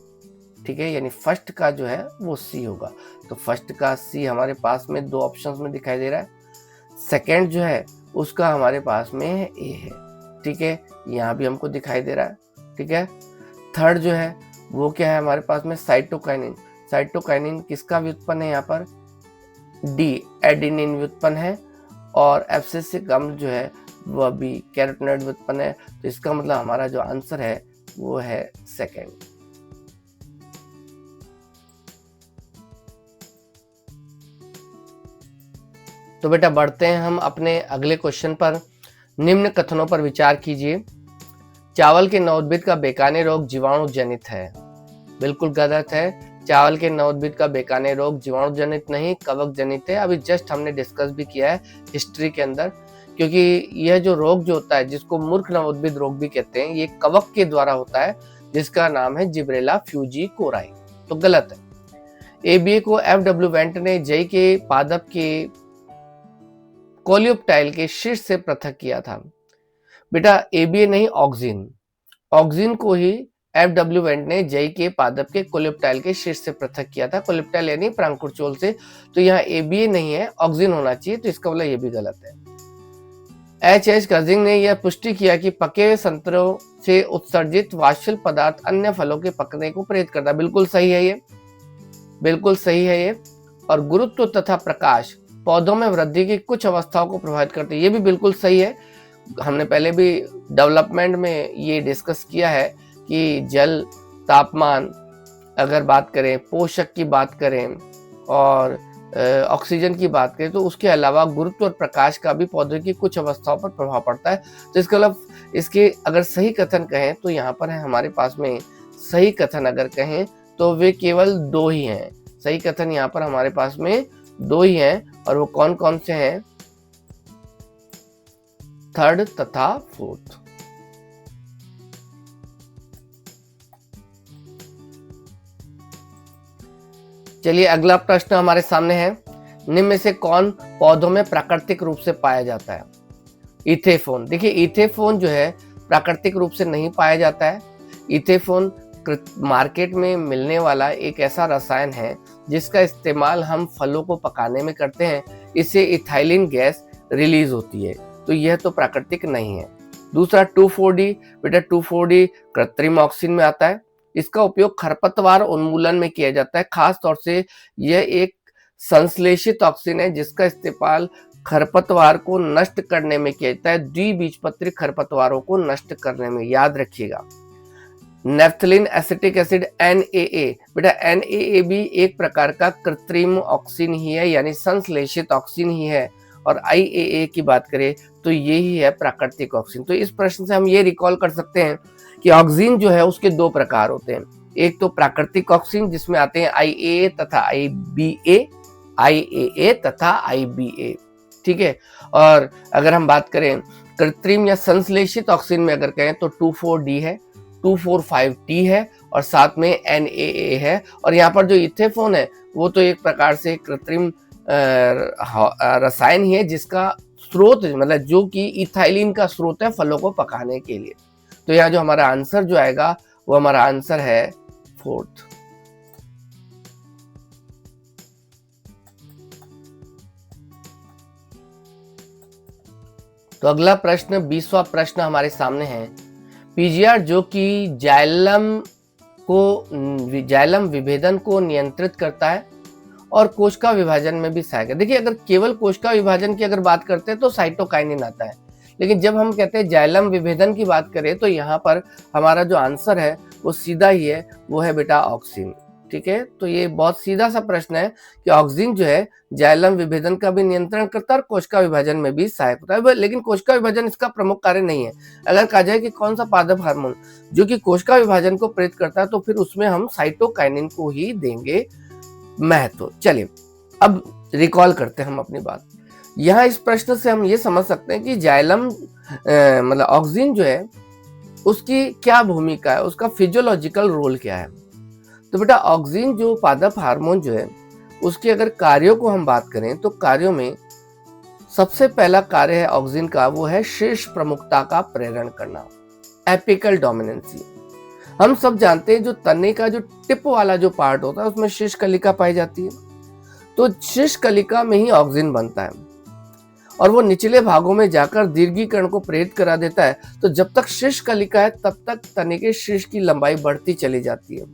Speaker 1: ठीक है, यानी फर्स्ट का जो है वो सी होगा। तो फर्स्ट का सी हमारे पास में दो ऑप्शंस में दिखाई दे रहा है, सेकेंड जो है उसका हमारे पास में ए है, ठीक है, यहाँ भी हमको दिखाई दे रहा है, ठीक है। थर्ड जो है वो क्या है हमारे पास में, साइटोकाइनिन। साइटोकाइनिन किसका व्युत्पन्न है यहाँ पर, डी एडिनिन व्युत्पन्न है, और एब्सिस से कम जो है वह भी कैरोटीनॉइड व्युत्पन्न है। तो इसका मतलब हमारा जो आंसर है वो है सेकेंड। तो बेटा बढ़ते हैं हम अपने अगले क्वेश्चन पर। निम्न कथनों पर विचार कीजिए। चावल के नवोद्भिद का बेकाने रोग जीवाणु जनित है। बिल्कुल गलत है। चावल के नवोद्भिद का बेकाने रोग जीवाणु जनित नहीं, कवक जनित है। अभी जस्ट हमने डिस्कस भी किया है हिस्ट्री के अंदर, क्योंकि यह जो रोग जो होता है जिसको मूर्ख नवोद्भिद रोग भी कहते हैं, ये कवक के द्वारा होता है जिसका नाम है जिब्रेला फ्यूजीकोराई। तो गलत है। ABA को FW वेंट ने जई के पादप के कोलियोप्टाइल के शीर्ष से पृथक किया था। बेटा ABA नहीं, ऑक्सिन। ऑक्सिन को ही FW वेंट ने जई के पादप के कोलियोप्टाइल के शीर्ष से पृथक किया था, कोलियोप्टाइल यानी प्रांकुटचोल से। तो यहाँ ABA नहीं है, ऑक्सिन होना चाहिए, तो इसका मतलब ये भी गलत है। H.H. कजिंग ने यह पुष्टि किया कि पके हुए संतरों से उत्सर्जित वाष्पशील पदार्थ अन्य फलों के पकने को प्रेरित करता है। बिल्कुल सही है ये, बिल्कुल सही है ये। और गुरुत्व तथा प्रकाश पौधों में वृद्धि की कुछ अवस्थाओं को प्रभावित करते हैं, ये भी बिल्कुल सही है। हमने पहले भी डेवलपमेंट में ये डिस्कस किया है कि जल, तापमान, अगर बात करें, पोषक की बात करें और ऑक्सीजन की बात करें, तो उसके अलावा गुरुत्व और प्रकाश का भी पौधे की कुछ अवस्थाओं पर प्रभाव पड़ता है। तो इसका मतलब इसके अगर सही कथन कहें तो यहाँ पर है हमारे पास में सही कथन अगर कहें तो वे केवल दो ही हैं। सही कथन यहाँ पर हमारे पास में दो ही हैं, और वो कौन कौन से हैं, थर्ड तथा फोर्थ। चलिए अगला प्रश्न हमारे सामने है। निम्न में से कौन पौधों में प्राकृतिक रूप से पाया जाता है। इथेफोन। देखिए इथेफोन जो है प्राकृतिक रूप से नहीं पाया जाता है। इथेफोन मार्केट में मिलने वाला एक ऐसा रसायन है जिसका इस्तेमाल हम फलों को पकाने में करते हैं। इससे इथाइलिन गैस रिलीज होती है, तो यह तो प्राकृतिक नहीं है। दूसरा 2,4-D। बेटा 2,4-D कृत्रिम ऑक्सीन में आता है। इसका उपयोग खरपतवार उन्मूलन में किया जाता है। खास तौर से यह एक संश्लेषित ऑक्सीन है जिसका इस्तेमाल खरपतवार को नष्ट करने में किया जाता है, द्विबीजपत्री खरपतवारों को नष्ट करने में, याद रखिएगा। Naphthalene acetic acid NaA। बेटा NaA भी एक प्रकार का कृत्रिम ऑक्सीन ही है, यानी संश्लेषित ऑक्सीन ही है। और IAA की बात करें तो ये ही है प्राकृतिक ऑक्सीन। तो इस प्रश्न से हम ये रिकॉल कर सकते हैं कि ऑक्सीन जो है उसके दो प्रकार होते हैं। एक तो प्राकृतिक ऑक्सीन जिसमें आते हैं IAA तथा IBA, IAA तथा IBA, ठीक है। और अगर हम बात करें कृत्रिम या संश्लेषित ऑक्सीजन में अगर कहें तो 2,4-D है, 2,4,5-T है और साथ में NaA है। और यहाँ पर जो इथेफोन है वो तो एक प्रकार से कृत्रिम रसायन ही है जिसका स्रोत मतलब जो कि इथाइलिन का स्रोत है फलों को पकाने के लिए। तो यहाँ जो हमारा आंसर जो आएगा वो हमारा आंसर है 4th। तो अगला प्रश्न 20वां प्रश्न हमारे सामने है। पीजीआर जो कि जाइलम विभेदन को नियंत्रित करता है और कोशिका विभाजन में भी सहायक है। देखिए अगर केवल कोशिका विभाजन की अगर बात करते हैं तो साइटोकाइनिन आता है, लेकिन जब हम कहते हैं जाइलम विभेदन की बात करें तो यहाँ पर हमारा जो आंसर है वो सीधा ही है, वो है बेटा ऑक्सीन। ठीक है, तो ये बहुत सीधा सा प्रश्न है कि ऑक्सीन जो है जाइलम विभेदन का भी नियंत्रण करता है और कोशिका विभाजन में भी सहायक होता है, लेकिन कोशिका विभाजन इसका प्रमुख कार्य नहीं है। अगर कहा जाए कि कौन सा पादप हार्मोन जो कि कोशिका विभाजन को प्रेरित करता है तो फिर उसमें हम साइटोकाइनिन को ही देंगे महत्व। चलिए अब रिकॉल करते हैं हम अपनी बात। यहाँ इस प्रश्न से हम ये समझ सकते हैं कि जाइलम मतलब ऑक्सीन जो है उसकी क्या भूमिका है, उसका फिजियोलॉजिकल रोल क्या है। तो बेटा ऑक्सीन जो पादप हार्मोन जो है उसके अगर कार्यों को हम बात करें तो कार्यों में सबसे पहला कार्य है ऑक्सीन का, वो है शीर्ष प्रमुखता का प्रेरण करना, एपिकल डोमिनेंसी। हम सब जानते हैं जो तने का जो टिप वाला जो पार्ट होता है उसमें शीर्ष कलिका पाई जाती है, तो शीर्ष कलिका में ही ऑक्सीन बनता है और वो निचले भागों में जाकर दीर्घीकरण को प्रेरित करा देता है। तो जब तक शीर्ष कलिका है तब तक तने के शीर्ष की लंबाई बढ़ती चली जाती है,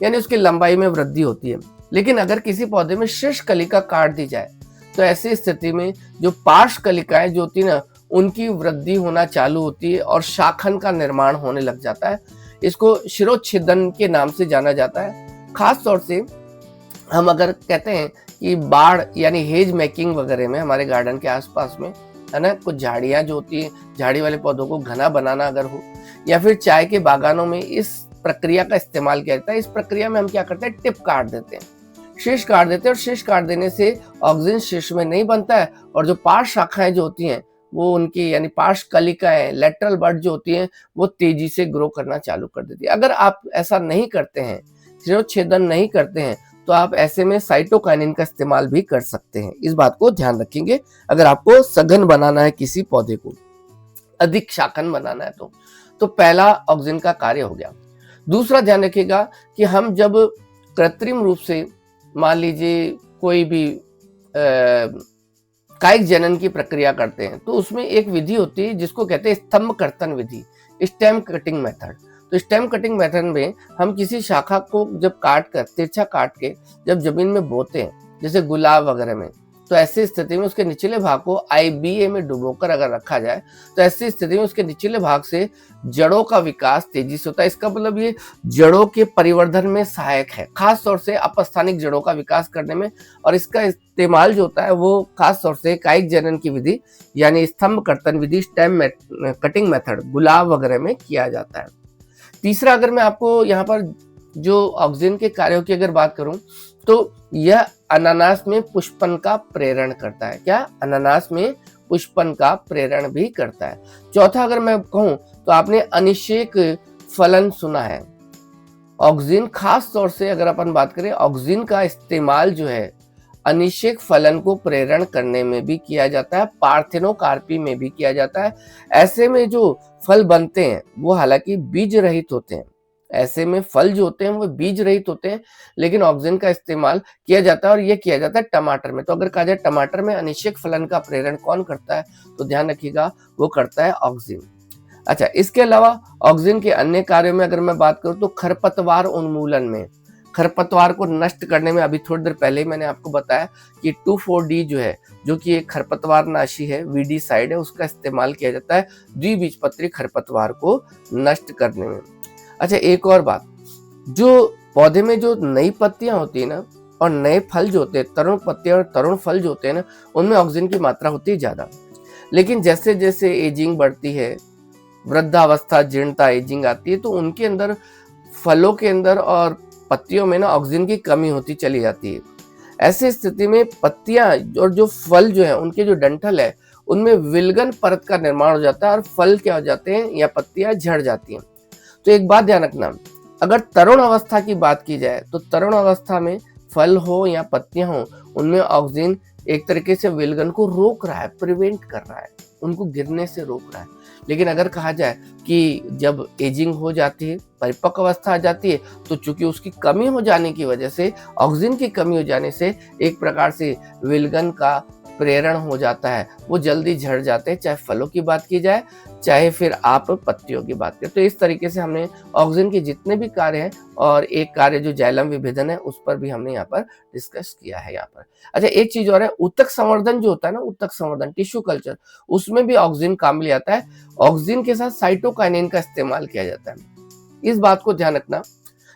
Speaker 1: यानी उसकी लंबाई में वृद्धि होती है। लेकिन अगर किसी पौधे में शीर्ष कलिका काट दी जाए तो ऐसी स्थिति में जो पार्श्व कलिकाएं जो होती है ना उनकी वृद्धि होना चालू होती है और शाखन का निर्माण होने लग जाता है। इसको शिरोच्छेदन के नाम से जाना जाता है। खास तौर से हम अगर कहते हैं कि बाड़ यानी हेज मेकिंग वगैरह में हमारे गार्डन के आसपास में है ना कुछ झाड़ियां जो होती है, झाड़ी वाले पौधों को घना बनाना अगर हो, या फिर चाय के बागानों में इस प्रक्रिया का इस्तेमाल किया जाता है। इस प्रक्रिया में हम क्या करते हैं, टिप काट देते हैं, शीर्ष काट देते हैं और शीर्ष काट देने से ऑक्सीजन शीर्ष में नहीं बनता है और जो पार्श्व शाखाएं जो होती हैं वो उनकी यानी पार्श्व कलिकाएं लेटरल बड जो होती हैं वो तेजी से ग्रो करना चालू कर देती है। अगर आप ऐसा नहीं करते हैं, शिरोच्छेदन नहीं करते हैं, तो आप ऐसे में साइटोकाइनिन का इस्तेमाल भी कर सकते हैं। इस बात को ध्यान रखेंगे अगर आपको सघन बनाना है, किसी पौधे को अधिक शाखन बनाना है तो पहला ऑक्सीजन का कार्य हो गया। दूसरा ध्यान रखिएगा कि हम जब कृत्रिम रूप से मान लीजिए कोई भी कायिक जनन की प्रक्रिया करते हैं तो उसमें एक विधि होती है जिसको कहते हैं स्तंभ कर्तन विधि, स्टेम कटिंग मेथड। तो स्टेम कटिंग मेथड में हम किसी शाखा को जब काट कर तिरछा काट के जब जमीन में बोते हैं, जैसे गुलाब वगैरह में, तो ऐसी स्थिति में उसके निचले भाग को IBA में डुबोकर अगर रखा जाए तो ऐसी स्थिति में उसके निचले भाग से जड़ों का विकास तेजी से होता है। इसका मतलब ये जड़ों के परिवर्धन में सहायक है, खास तौर से अपस्थानिक जड़ों का विकास करने में। और इसका इस्तेमाल जो होता है वो खास तौर से कायिक जनन की विधि यानी स्तंभ कर्तन विधि, स्टेम कटिंग मेथड, गुलाब वगैरह में किया जाता है। तीसरा अगर मैं आपको यहाँ पर जो ऑक्सीजन के कार्यों की अगर बात करूं तो यह अनानास में पुष्पन का प्रेरण करता है। क्या? अनानास में पुष्पन का प्रेरण भी करता है। चौथा अगर मैं कहूं तो आपने अनिषेक फलन सुना है। ऑक्सीजन खास तौर से अगर अपन बात करें, ऑक्सीजन का इस्तेमाल जो है अनिषेक फलन को प्रेरण करने में भी किया जाता है, पार्थेनोकार्पी में भी किया जाता है। ऐसे में जो फल बनते हैं वो हालांकि बीज रहित होते हैं, ऐसे में फल जो होते हैं वो बीज रहित होते हैं, लेकिन ऑक्सीजन का इस्तेमाल किया जाता है और ये किया जाता है टमाटर में। तो अगर कहा जाए टमाटर में अनिषेक फलन का प्रेरण कौन करता है तो ध्यान रखिएगा वो करता है ऑक्सीजन। अच्छा, इसके अलावा ऑक्सीजन के अन्य कार्यों में अगर मैं बात करूं तो खरपतवार उन्मूलन में, खरपतवार को नष्ट करने में, अभी थोड़ी देर पहले ही मैंने आपको बताया कि 2,4-D जो है, जो कि एक खरपतवार नाशी है, वीडीसाइड है, उसका इस्तेमाल किया जाता है द्विबीजपत्री खरपतवार को नष्ट करने में। अच्छा, एक और बात, जो पौधे में जो नई पत्तियां होती है ना और नए फल जो होते हैं, तरुण पत्तियां और तरुण फल जो होते हैं ना, उनमें ऑक्सीजन की मात्रा होती है ज्यादा। लेकिन जैसे जैसे एजिंग बढ़ती है, वृद्धावस्था, जीर्णता, एजिंग आती है, तो उनके अंदर, फलों के अंदर और पत्तियों में ना ऑक्सीजन की कमी होती चली जाती है। ऐसी स्थिति में पत्तियां और जो फल जो है उनके जो डंठल है उनमें विलगन परत का निर्माण हो जाता है और फल क्या हो जाते हैं या पत्तियां झड़ जाती हैं। तो एक बात ध्यान रखना, अगर तरुण अवस्था की बात की जाए तो तरुण अवस्था में फल हो या पत्तियां हो उनमें ऑक्सिन एक तरीके से विलगन को रोक रहा है, प्रिवेंट कर रहा है, उनको गिरने से रोक रहा है। लेकिन अगर कहा जाए कि जब एजिंग हो जाती है, परिपक्व अवस्था आ जाती है, तो चूंकि उसकी कमी हो जाने की वजह से, ऑक्सीजन की कमी हो जाने से एक प्रकार से विलगन का प्रेरण हो जाता है, वो जल्दी झड़ जाते हैं, चाहे फलों की बात की जाए चाहे फिर आप पत्तियों की बात करें। तो इस तरीके से हमने ऑक्सीजन के जितने भी कार्य हैं और एक कार्य जो जाइलम विभेदन है उस पर भी हमने यहाँ पर डिस्कस किया है यहाँ पर। अच्छा, एक चीज और है, ऊतक संवर्धन जो होता है ना, ऊतक संवर्धन टिश्यू कल्चर, उसमें भी ऑक्सीजन काम में आता है। ऑक्सीजन के साथ साइटोकाइनिन का इस्तेमाल किया जाता है। इस बात को ध्यान रखना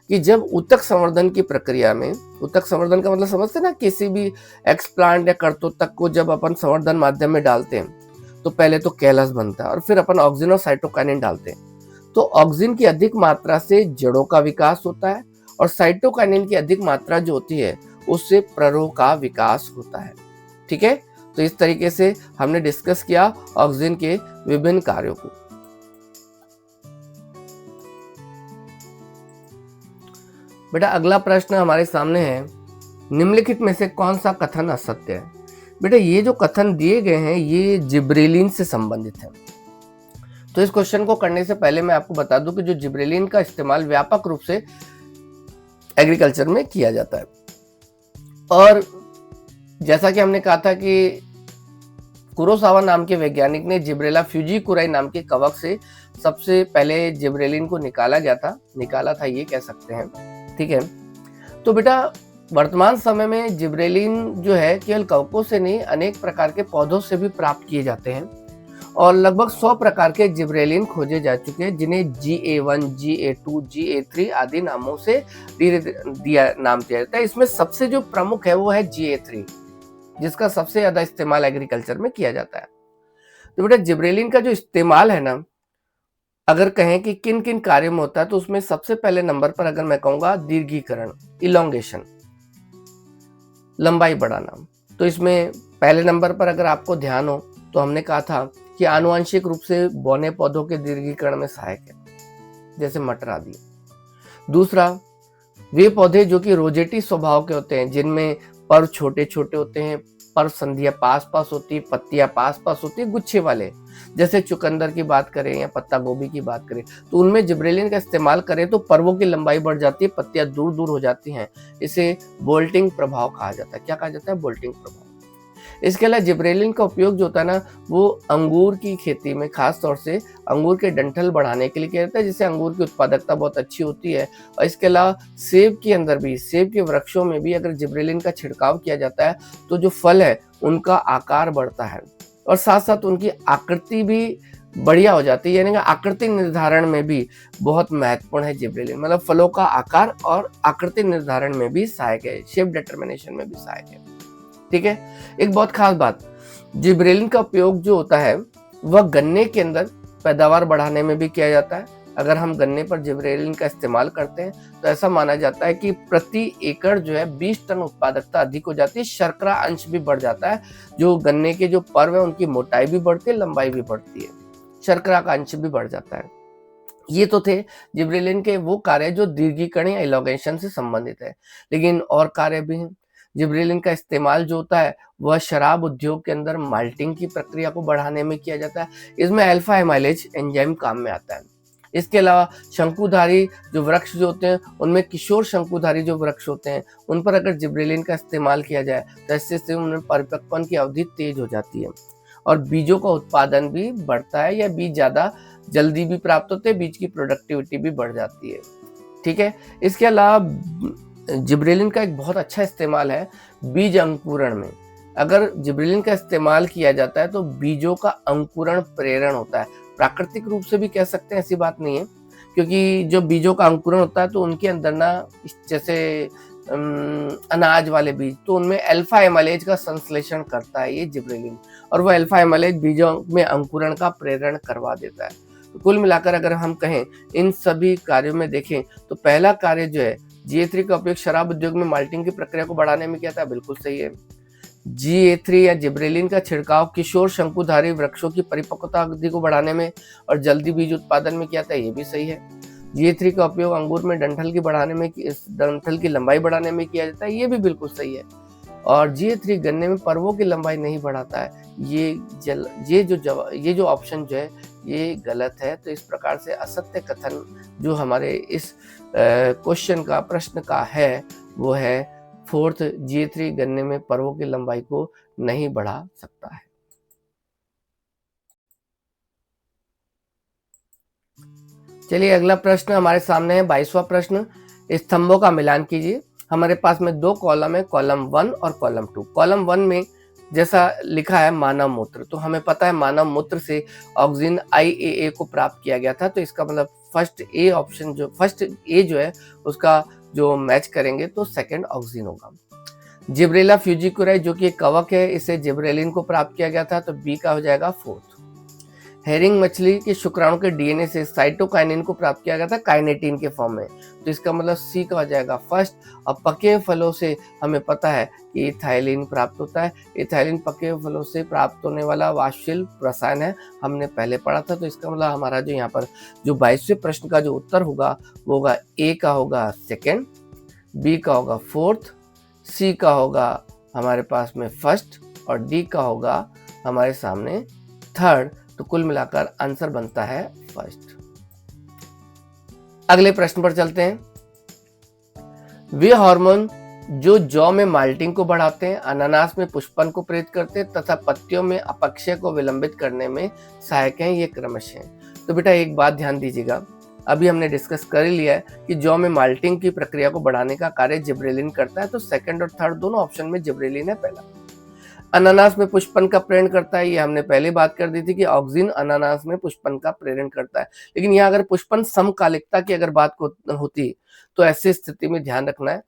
Speaker 1: कि जब ऊतक संवर्धन की प्रक्रिया में, ऊतक संवर्धन का मतलब समझते हैं ना, किसी भी एक्सप्लांट या कर्तोतक को जब अपन संवर्धन माध्यम में डालते हैं तो पहले तो कैलस बनता है और फिर अपन ऑक्सीजन और साइटोकाइनिन डालते हैं। तो ऑक्सीजन की अधिक मात्रा से जड़ों का विकास होता है और साइटोकाइनिन की अधिक मात्रा जो होती है उससे प्ररोह का विकास होता है। ठीक है, तो इस तरीके से हमने डिस्कस किया ऑक्सीजन के विभिन्न कार्यों को। बेटा अगला प्रश्न हमारे सामने है, निम्नलिखित में से कौन सा कथन असत्य है? बेटा ये जो कथन दिए गए हैं ये जिब्रेलिन से संबंधित है। तो इस क्वेश्चन को करने से पहले मैं आपको बता दूं कि जो जिब्रेलिन का इस्तेमाल व्यापक रूप से एग्रीकल्चर में किया जाता है, और जैसा कि हमने कहा था कि कुरोसावा नाम के वैज्ञानिक ने जिब्रेला फ्यूजीकुराई नाम के कवक से सबसे पहले जिब्रेलिन को निकाला था ये कह सकते हैं। ठीक है, तो बेटा वर्तमान समय में जिब्रेलिन जो है केवल कवकों से नहीं, अनेक प्रकार के पौधों से भी प्राप्त किए जाते हैं और लगभग 100 प्रकार के जिब्रेलिन खोजे जा चुके हैं, जिन्हें GA1, GA2, GA3 आदि नामों से नाम दिया जाता है। इसमें सबसे जो प्रमुख है वो है GA3, जिसका सबसे ज्यादा इस्तेमाल एग्रीकल्चर में किया जाता है। तो बेटा जिब्रेलिन का जो इस्तेमाल है ना, अगर कहें कि किन किन कार्यों में होता है तो उसमें सबसे पहले नंबर पर अगर मैं कहूंगा दीर्घीकरण, इलोंगेशन, लंबाई बढ़ाना। तो इसमें पहले नंबर पर अगर आपको ध्यान हो तो हमने कहा था कि आनुवंशिक रूप से बौने पौधों के दीर्घीकरण में सहायक है, जैसे मटर आदि। दूसरा, वे पौधे जो कि रोजेटी स्वभाव के होते हैं, जिनमें पर छोटे छोटे होते हैं, पर संधियां पास पास होती है, पत्तियां पास पास होती है, गुच्छे वाले, जैसे चुकंदर की बात करें या पत्ता गोभी की बात करें, तो उनमें जिब्रेलिन का इस्तेमाल करें तो पर्वों की लंबाई बढ़ जाती है, पत्तियां दूर दूर हो जाती हैं। इसे बोल्टिंग प्रभाव कहा जाता है। क्या कहा जाता है? बोल्टिंग प्रभाव। इसके अलावा जिब्रेलिन का उपयोग जो होता है ना, वो अंगूर की खेती में खास तौर से अंगूर के डंठल बढ़ाने के लिए किया जाता है, जिससे अंगूर की उत्पादकता बहुत अच्छी होती है। और इसके अलावा सेब के अंदर भी, सेब के वृक्षों में भी अगर जिब्रेलिन का छिड़काव किया जाता है तो जो फल है उनका आकार बढ़ता है और साथ साथ उनकी आकृति भी बढ़िया हो जाती है, यानी कि आकृति निर्धारण में भी बहुत महत्वपूर्ण है जिब्रेलिन। मतलब फलों का आकार और आकृति निर्धारण में भी सहायक है, शेप डिटरमिनेशन में भी सहायक है। ठीक है, एक बहुत खास बात, जिब्रेलिन का उपयोग जो होता है वह गन्ने के अंदर पैदावार बढ़ाने में भी किया जाता है। अगर हम गन्ने पर जिब्रेलिन का इस्तेमाल करते हैं तो ऐसा माना जाता है कि प्रति एकड़ जो है 20 टन उत्पादकता अधिक हो जाती है, शर्करा अंश भी बढ़ जाता है, जो गन्ने के जो पर्व है उनकी मोटाई भी बढ़ती है, लंबाई भी बढ़ती है, शर्करा का अंश भी बढ़ जाता है। ये तो थे जिब्रेलिन के वो कार्य जो दीर्घीकरण या इलोगेशन से संबंधित है, लेकिन और कार्य भी हैं। जिब्रेलिन का इस्तेमाल जो होता है वह शराब उद्योग के अंदर माल्टिंग की प्रक्रिया को बढ़ाने में किया जाता है। इसमें अल्फा एमाइलेज एंजाइम काम में आता है। इसके अलावा शंकुधारी जो वृक्ष जो होते हैं उनमें किशोर शंकुधारी जो वृक्ष होते हैं उन पर अगर जिब्रेलिन का इस्तेमाल किया जाए तो इससे उनमें परिपक्वन की अवधि तेज हो जाती है और बीजों का उत्पादन भी बढ़ता है, या बीज ज्यादा जल्दी भी प्राप्त होते हैं, बीज की प्रोडक्टिविटी भी बढ़ जाती है। ठीक है, इसके अलावा जिब्रेलिन का एक बहुत अच्छा इस्तेमाल है बीज अंकुरण में। अगर जिब्रेलिन का इस्तेमाल किया जाता है तो बीजों का अंकुरण प्रेरण होता है, प्राकृतिक रूप से भी कह सकते हैं, ऐसी बात नहीं है, क्योंकि जो बीजों का अंकुरण होता है तो उनके अंदर ना, जैसे अनाज वाले बीज, तो उनमें अल्फा एमाइलेज का संश्लेषण करता है ये जिब्रेलिन, और वह अल्फा एमाइलेज बीजों में अंकुरण का प्रेरण करवा देता है। तो कुल मिलाकर अगर हम कहें इन सभी कार्यों में देखें तो पहला कार्य जो है GA3 का उपयोग शराब उद्योग में माल्टिंग की प्रक्रिया को बढ़ाने में किया था, बिल्कुल सही है। GA3 या जिब्रेलिन का छिड़काव किशोर शंकुधारी वृक्षों की परिपक्वता अवधि को बढ़ाने में और जल्दी बीज उत्पादन में किया था, ये भी सही है। GA3 का उपयोग अंगूर में डंठल की लंबाई बढ़ाने में किया जाता है, ये भी बिल्कुल सही है। और GA3 गन्ने में पर्वों की लंबाई नहीं बढ़ाता है, ये जो ऑप्शन जो है ये गलत है। तो इस प्रकार से असत्य कथन जो हमारे इस क्वेश्चन का प्रश्न का है वो है फोर्थ, GA3 गन्ने में पर्वों की लंबाई को नहीं बढ़ा सकता है। चलिए अगला प्रश्न हमारे सामने है 22वां प्रश्न। स्तंभों का मिलान कीजिए। हमारे पास में दो कॉलम है, कॉलम 1 और कॉलम 2। कॉलम 1 में जैसा लिखा है मानव मूत्र, तो हमें पता है मानव मूत्र से ऑक्सीजन IAA को प्राप्त किया गया था, तो इसका मतलब फर्स्ट ए जो है उसका जो मैच करेंगे तो सेकंड ऑक्सीजन होगा। जिब्रेला फ्यूजिकुराई जो कि एक कवक है, इसे जिब्रेलिन को प्राप्त किया गया था, तो बी का हो जाएगा फोर्थ। हेरिंग मछली के शुक्राणु के DNA से साइटोकाइनिन को प्राप्त किया गया था काइनेटिन के फॉर्म में, तो इसका मतलब सी का हो जाएगा फर्स्ट। अब पके हुए फलों से हमें पता है कि इथाइलिन प्राप्त होता है। इथाइलिन पके हुए फलों से प्राप्त होने वाला वाष्पशील रसायन है, हमने पहले पढ़ा था, तो इसका मतलब हमारा जो यहाँ पर जो 22वें प्रश्न का जो उत्तर होगा वो होगा ए का होगा सेकेंड, बी का होगा फोर्थ, सी का होगा हमारे पास में फर्स्ट और डी का होगा हमारे सामने थर्ड। तो कुल मिलाकर आंसर बनता है फर्स्ट। अगले प्रश्न पर चलते हैं। वे हार्मोन जो जौ में माल्टिंग को बढ़ाते हैं, अनानास में पुष्पन को प्रेरित करते हैं तथा पत्तियों में अपक्षय को विलंबित करने में सहायक हैं, ये क्रमशः हैं। तो बेटा एक बात ध्यान दीजिएगा, अभी हमने डिस्कस कर ही लिया है कि जौ में माल्टिंग की प्रक्रिया को बढ़ाने का कार्य जिब्रेलिन करता है, तो सेकंड और थर्ड दोनों ऑप्शन में जिब्रेलिन है पहला। अनानास में पुष्पन का प्रेरण करता है, ये हमने पहले बात कर दी थी कि ऑक्सीजन अनानास में पुष्पन का प्रेरण करता है। लेकिन यहाँ अगर पुष्पन समकालिकता की अगर बात होती तो ऐसी स्थिति में ध्यान रखना है,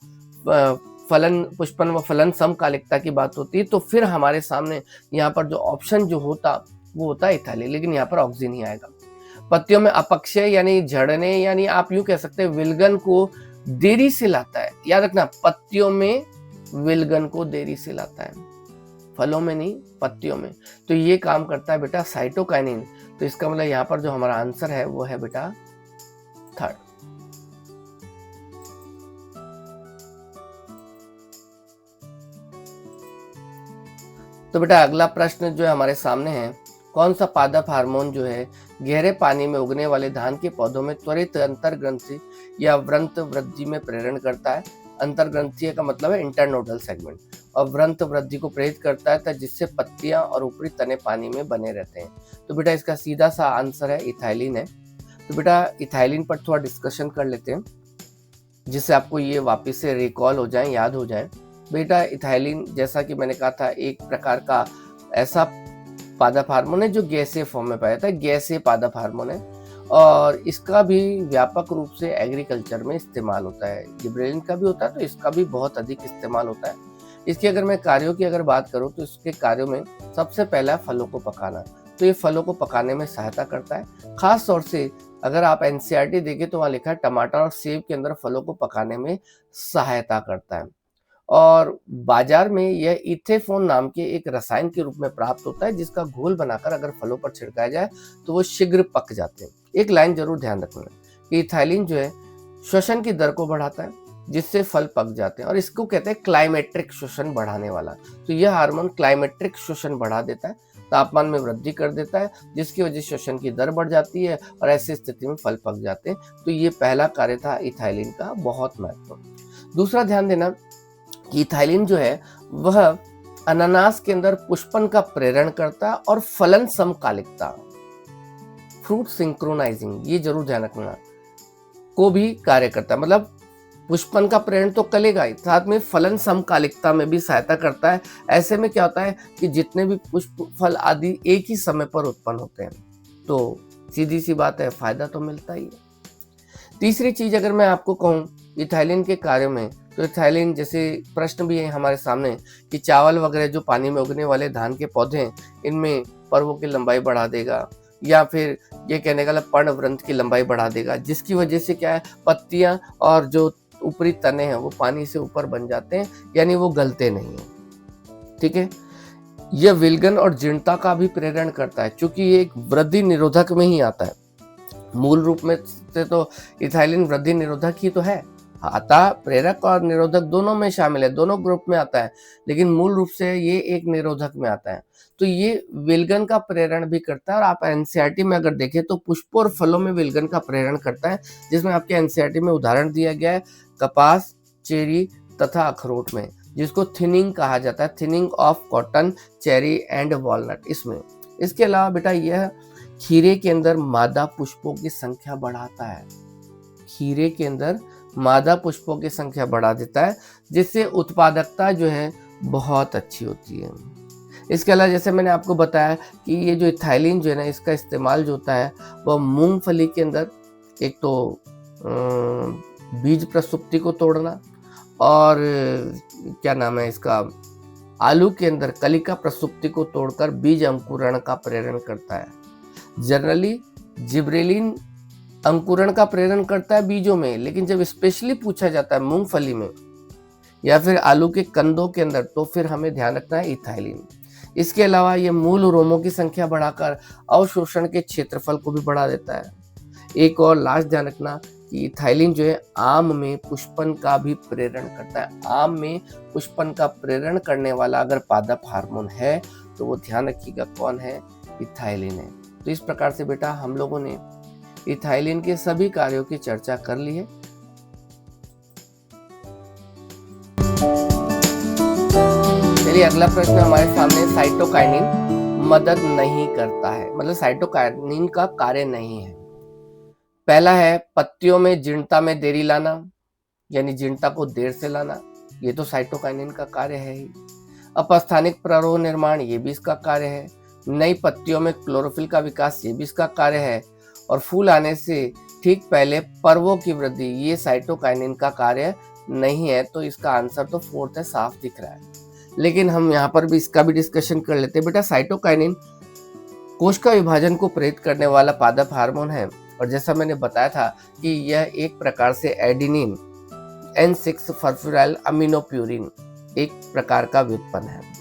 Speaker 1: फलन पुष्पन व फलन समकालिकता की बात होती तो फिर हमारे सामने यहाँ पर जो ऑप्शन जो होता वो होता इथाइलिन, लेकिन यहाँ पर ऑक्सीजन ही आएगा। पत्तियों में अपक्षय यानी झड़ने, यानी आप यूं कह सकते हैं विलगन को देरी से लाता है। याद रखना, पत्तियों में विलगन को देरी से लाता है, फलों में नहीं, पत्तियों में। तो ये काम करता है बेटा साइटोकाइनिन, तो इसका मतलब यहाँ पर जो हमारा आंसर है वो है बेटा थर्ड। तो बेटा अगला प्रश्न जो है हमारे सामने है, कौन सा पादप हार्मोन जो है गहरे पानी में उगने वाले धान के पौधों में त्वरित अंतर्ग्रंथि या व्रंत वृद्धि में प्रेरण करता है। अंतर्ग्रंथीय का मतलब है इंटरनोडल सेगमेंट, और व्रंत वृद्धि को प्रेरित करता है जिससे पत्तियां और ऊपरी तने पानी में बने रहते हैं। तो बेटा इसका सीधा सा आंसर है इथाइलिन है। तो बेटा इथाइलिन पर थोड़ा डिस्कशन कर लेते हैं जिससे आपको ये वापस से रिकॉल हो जाए, याद हो जाए। बेटा इथाइलिन जैसा कि मैंने कहा था एक प्रकार का ऐसा पादप हार्मोन है जो गैसीय फॉर्म में पाया जाता है, गैसीय पादप हार्मोन है, और इसका भी व्यापक रूप से एग्रीकल्चर में इस्तेमाल होता है। जिब्रेलिन का भी होता है तो इसका भी बहुत अधिक इस्तेमाल होता है। इसकी अगर मैं कार्यों की अगर बात करूं तो इसके कार्यों में सबसे पहला फलों को पकाना, तो ये फलों को पकाने में सहायता करता है। खास तौर से अगर आप NCERT देखें तो वहाँ लिखा है टमाटर और सेब के अंदर फलों को पकाने में सहायता करता है। और बाजार में यह इथेफोन नाम के एक रसायन के रूप में प्राप्त होता है जिसका घोल बनाकर अगर फलों पर छिड़काया जाए तो वो शीघ्र पक जाते हैं। एक लाइन जरूर ध्यान रखना कि इथाइलिन जो है श्वसन की दर को बढ़ाता है जिससे फल पक जाते हैं, और इसको कहते हैं क्लाइमेट्रिक श्वसन बढ़ाने वाला। तो यह हार्मोन क्लाइमेट्रिक श्वसन बढ़ा देता है, तापमान में वृद्धि कर देता है जिसकी वजह से श्वसन की दर बढ़ जाती है और ऐसी स्थिति में फल पक जाते हैं। तो ये पहला कार्य था इथाइलिन का, बहुत महत्वपूर्ण। दूसरा ध्यान देना कि इथाइलिन जो है वह अनानास के अंदर पुष्पन का प्रेरण करता है और फलन समकालिकता, फ्रूट सिंक्रोनाइजिंग, ये जरूर ध्यान रखना, को भी कार्य करता है। मतलब पुष्पन का प्रेरण तो करेगा ही, साथ में फलन समकालिकता में भी सहायता करता है। ऐसे में क्या होता है कि जितने भी पुष्प फल आदि एक ही समय पर उत्पन्न होते हैं, तो सीधी सी बात है फायदा तो मिलता ही है। तीसरी चीज अगर मैं आपको कहूँ इथाइलिन के कार्यों में, तो इथाइलिन जैसे प्रश्न भी है हमारे सामने कि चावल वगैरह जो पानी में उगने वाले धान के पौधे हैं इनमें पर्वों की लंबाई बढ़ा देगा, या फिर ये कहने का पर्णवृंत की लंबाई बढ़ा देगा, जिसकी वजह से क्या है पत्तियां और जो ऊपरी तने हैं वो पानी से ऊपर बन जाते हैं, यानी वो गलते नहीं है। ठीक है, यह विलगन और जीर्णता का भी प्रेरण करता है, क्योंकि ये एक वृद्धि निरोधक में ही आता है। मूल रूप में से तो इथाइलिन वृद्धि निरोधक ही तो है, अतः प्रेरक और निरोधक दोनों में शामिल है, दोनों ग्रुप में आता है, लेकिन मूल रूप से ये एक निरोधक में आता है। तो ये विलगन का प्रेरण भी करता है, और आप एनसीईआरटी में अगर देखें तो पुष्पों और फलों में विलगन का प्रेरण करता है, जिसमें आपके एनसीईआरटी में उदाहरण दिया गया है कपास, चेरी तथा अखरोट में, जिसको थिनिंग कहा जाता है, thinning of cotton, cherry and walnut. इसके अलावा बेटा यह खीरे के अंदर मादा पुष्पों की संख्या बढ़ाता है, खीरे के अंदर मादा पुष्पों की संख्या बढ़ा देता है, जिससे उत्पादकता जो है बहुत अच्छी होती है। इसके अलावा जैसे मैंने आपको बताया कि ये जो इथाइलिन जो है ना, इसका इस्तेमाल जो होता है वह मूंगफली के अंदर एक तो बीज प्रसुप्ति को तोड़ना, और क्या नाम है इसका, आलू के अंदर कलिका प्रसुप्ति को तोड़कर बीज अंकुरण का प्रेरण करता है। जनरली जिब्रेलिन अंकुरण का प्रेरण करता है बीजों में, लेकिन जब स्पेशली पूछा जाता है मूंगफली में या फिर आलू के कंदों के अंदर, तो फिर हमें ध्यान रखना है इथाइलिन। इसके अलावा ये मूल रोमों की संख्या बढ़ाकर अवशोषण के क्षेत्रफल को भी बढ़ा देता है। एक और लास्ट ध्यान रखना कि इथाइलिन जो है आम में पुष्पन का भी प्रेरण करता है। आम में पुष्पन का प्रेरण करने वाला अगर पादप हार्मोन है तो वो ध्यान रखिएगा कौन है, इथाइलिन है। तो इस प्रकार से बेटा हम लोगों ने इथाइलिन के सभी कार्यों की चर्चा कर ली है। चलिए अगला प्रश्न हमारे सामने, साइटोकाइनिन मदद नहीं करता है, मतलब साइटोकाइनिन का कार्य नहीं है। पहला है पत्तियों में जीर्णता में देरी लाना, यानी जीर्णता को देर से लाना, ये तो साइटोकाइनिन का कार्य है ही। अपस्थानिक प्ररोह निर्माण, ये भी इसका कार्य है। नई पत्तियों में क्लोरोफिल का विकास, ये भी इसका कार्य है। और फूल आने से ठीक पहले पर्वों की वृद्धि, ये साइटोकाइनिन का कार्य नहीं है। तो इसका आंसर तो फोर्थ है, साफ दिख रहा है। लेकिन हम यहाँ पर भी इसका भी डिस्कशन कर लेते हैं। बेटा साइटोकाइनिन कोश का विभाजन को प्रेरित करने वाला पादप हार्मोन है, और जैसा मैंने बताया था कि यह एक प्रकार से एडिनिन N6 फॉस्फोराइल अमीनोप्यूरिन एक प्रकार का व्युत्पन्न है।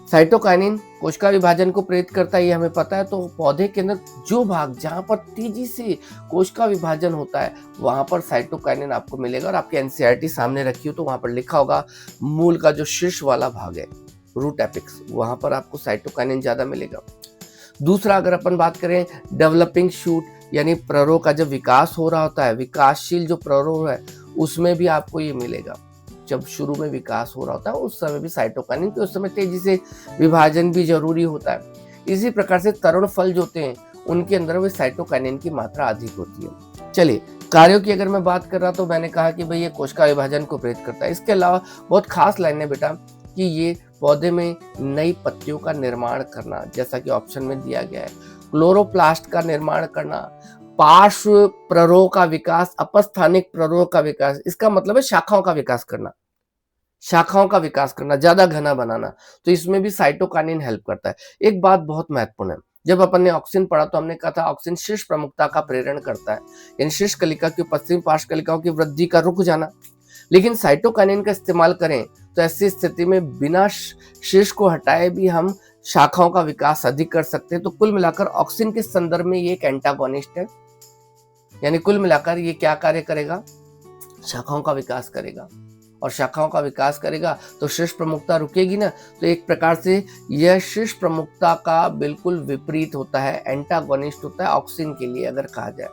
Speaker 1: साइटोकाइनिन कोशिका विभाजन को प्रेरित करता है, ये हमें पता है। तो पौधे के अंदर जो भाग जहां पर तेजी से कोशिका विभाजन होता है वहां पर साइटोकाइनिन आपको मिलेगा। और आपके एनसीईआरटी सामने रखी हो तो वहां पर लिखा होगा मूल का जो शीर्ष वाला भाग है, रूट एपिक्स, वहां पर आपको साइटोकाइनिन ज्यादा मिलेगा। दूसरा, अगर अपन बात करें डेवलपिंग शूट, यानी प्ररोह का जब विकास हो रहा होता है, विकासशील जो प्ररोह है उसमें भी आपको ये मिलेगा। जब शुरू में विकास हो रहा होता है उस समय भी साइटोकाइनिन, तो उस समय तेजी से विभाजन भी जरूरी होता है। इसी प्रकार से तरुण फल जो होते हैं उनके अंदर भी साइटोकाइनिन की मात्रा अधिक होती है। चलिए कार्यों की अगर मैं बात कर रहा तो मैंने कहा कि भाई ये कोशिका विभाजन को प्रेरित करता है। इसके अलावा बहुत खास लाइन है बेटा कि ये पौधे में नई पत्तियों का निर्माण करना, जैसा कि ऑप्शन में दिया गया है, क्लोरोप्लास्ट का निर्माण करना, पार्श्व प्ररोह का विकास, अपस्थानिक प्ररोह का विकास, इसका मतलब है शाखाओं का विकास करना, शाखाओं का विकास करना, ज्यादा घना बनाना। तो इसमें भी साइटोकाइनिन हेल्प करता है। एक बात बहुत महत्वपूर्ण है, जब अपन ने ऑक्सिन पढ़ा तो हमने कहा था ऑक्सिन शीर्ष प्रमुखता का प्रेरण करता है, यानी शीर्ष कलिका की पश्चिम पार्श्व कलिकाओं की वृद्धि का रुक जाना। लेकिन साइटोकाइनिन का इस्तेमाल करें तो ऐसी स्थिति में बिना शीर्ष को हटाए भी हम शाखाओं का विकास अधिक कर सकते हैं। तो कुल मिलाकर ऑक्सिन के संदर्भ में ये एक एंटागोनिस्ट है, यानी कुल मिलाकर ये क्या कार्य करेगा, शाखाओं का विकास करेगा। और शाखाओं का विकास करेगा तो शीर्ष प्रमुखता रुकेगी ना, तो एक प्रकार से यह शीर्ष प्रमुखता का बिल्कुल विपरीत होता है, एंटागोनिस्ट होता है ऑक्सिन के लिए अगर कहा जाए।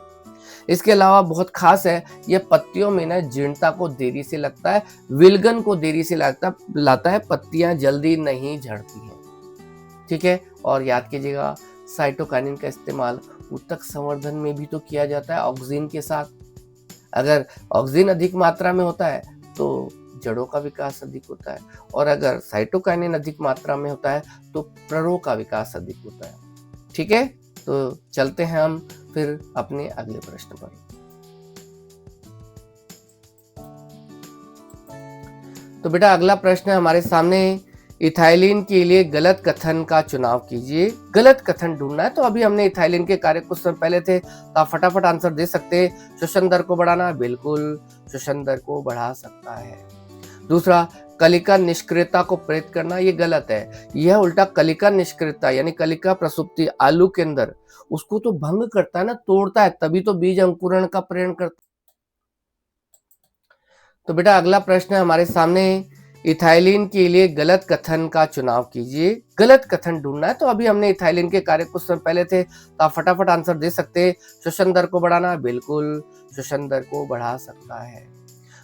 Speaker 1: इसके अलावा बहुत खास है, यह पत्तियों में ना जीर्णता को देरी से लगता है, विलगन को देरी से लाता है, पत्तियां जल्दी नहीं झड़ती हैं। ठीक है, और याद कीजिएगा साइटोकाइनिन का इस्तेमाल ऊतक संवर्धन में भी तो किया जाता है ऑक्सिन के साथ। अगर ऑक्सिन अधिक मात्रा में होता है तो जड़ों का विकास अधिक होता है, और अगर साइटोकाइनिन अधिक मात्रा में होता है तो प्ररोह का विकास अधिक होता है। ठीक है, तो चलते हैं हम फिर अपने अगले प्रश्न पर। तो बेटा अगला प्रश्न है हमारे सामने, इथाइलिन के लिए गलत कथन का चुनाव कीजिए। गलत कथन ढूंढना है, तो अभी हमने इथाइलिन के कार्य कुछ समय पहले थे, तो आप फटाफट आंसर दे सकते हैं। श्वसन दर को बढ़ाना, बिल्कुल श्वसन दर को बढ़ा सकता है। दूसरा, कलिका निष्क्रियता को प्रेरित करना, ये गलत है। यह उल्टा कलिका निष्क्रियता यानी कलिका प्रसुप्ति आलू के अंदर उसको तो भंग करता है ना, तोड़ता है, तभी तो बीज अंकुरण का प्रेरण करता। तो बेटा अगला प्रश्न है हमारे सामने, इथाइलिन के लिए गलत कथन का चुनाव कीजिए। गलत कथन ढूंढना है, तो अभी हमने इथाइलिन के कार्य कुछ समय पहले थे, तो आप फटाफट आंसर दे सकते हैं। श्वसन दर को बढ़ाना, बिल्कुल श्वसन दर को बढ़ा सकता है।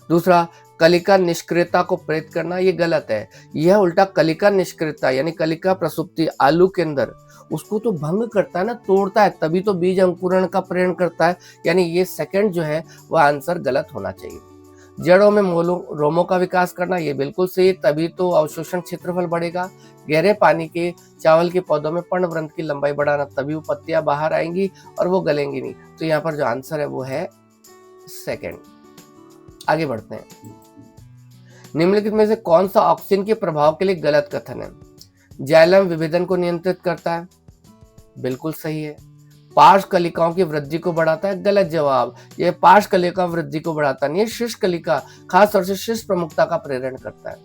Speaker 1: दूसरा, कलिका निष्क्रियता को प्रेरित करना, ये गलत है। यह उल्टा कलिका निष्क्रियता यानी कलिका प्रसुप्ति आलू के अंदर उसको तो भंग करता है ना, तोड़ता है, तभी तो बीज अंकुरण का प्रेरण करता है। यानी ये सेकंड जो है वह आंसर गलत होना चाहिए। जड़ों में रोमों का विकास करना, ये बिल्कुल सही, तभी तो अवशोषण क्षेत्रफल बढ़ेगा। गहरे पानी के चावल के पौधों में पर्णवृंत की लंबाई बढ़ाना, तभी वो पत्तियां बाहर आएंगी और वो गलेंगी नहीं। तो यहाँ पर जो आंसर है वो है सेकंड। आगे बढ़ते हैं। निम्नलिखित में से कौन सा ऑक्सीजन के प्रभाव के लिए गलत कथन है? जाइलम विभेदन को नियंत्रित करता है, बिल्कुल सही है। पार्श्व कलिकाओं की वृद्धि को बढ़ाता है, गलत जवाब। यह पार्श्व कलिका वृद्धि को बढ़ाता नहीं है, शीर्ष कलिका खास तौर से शीर्ष प्रमुखता का प्रेरण करता है।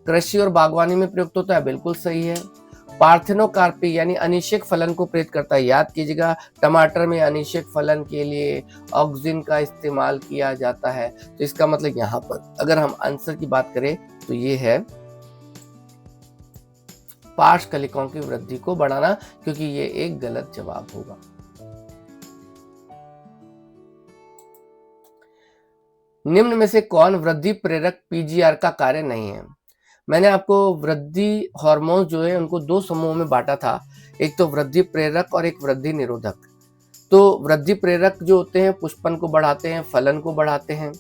Speaker 1: कृषि और बागवानी में प्रयुक्त होता है, बिल्कुल सही है। पार्थेनोकार्पी यानी अनिषेक फलन को प्रेरित करता है, याद कीजिएगा टमाटर में अनिषेक फलन के लिए ऑक्सिन का इस्तेमाल किया जाता है। तो इसका मतलब यहाँ पर अगर हम आंसर की बात करें तो ये है पार्श्व कलिकाओं की वृद्धि को बढ़ाना, क्योंकि ये एक गलत जवाब होगा। निम्न में से कौन वृद्धि प्रेरक पीजीआर का कार्य नहीं है? मैंने आपको वृद्धि हार्मोन जो है उनको दो समूहों में बांटा था, एक तो वृद्धि प्रेरक और एक वृद्धि निरोधक। तो वृद्धि प्रेरक जो होते हैं पुष्पन को बढ़ाते हैं, फलन को बढ़ाते हैं,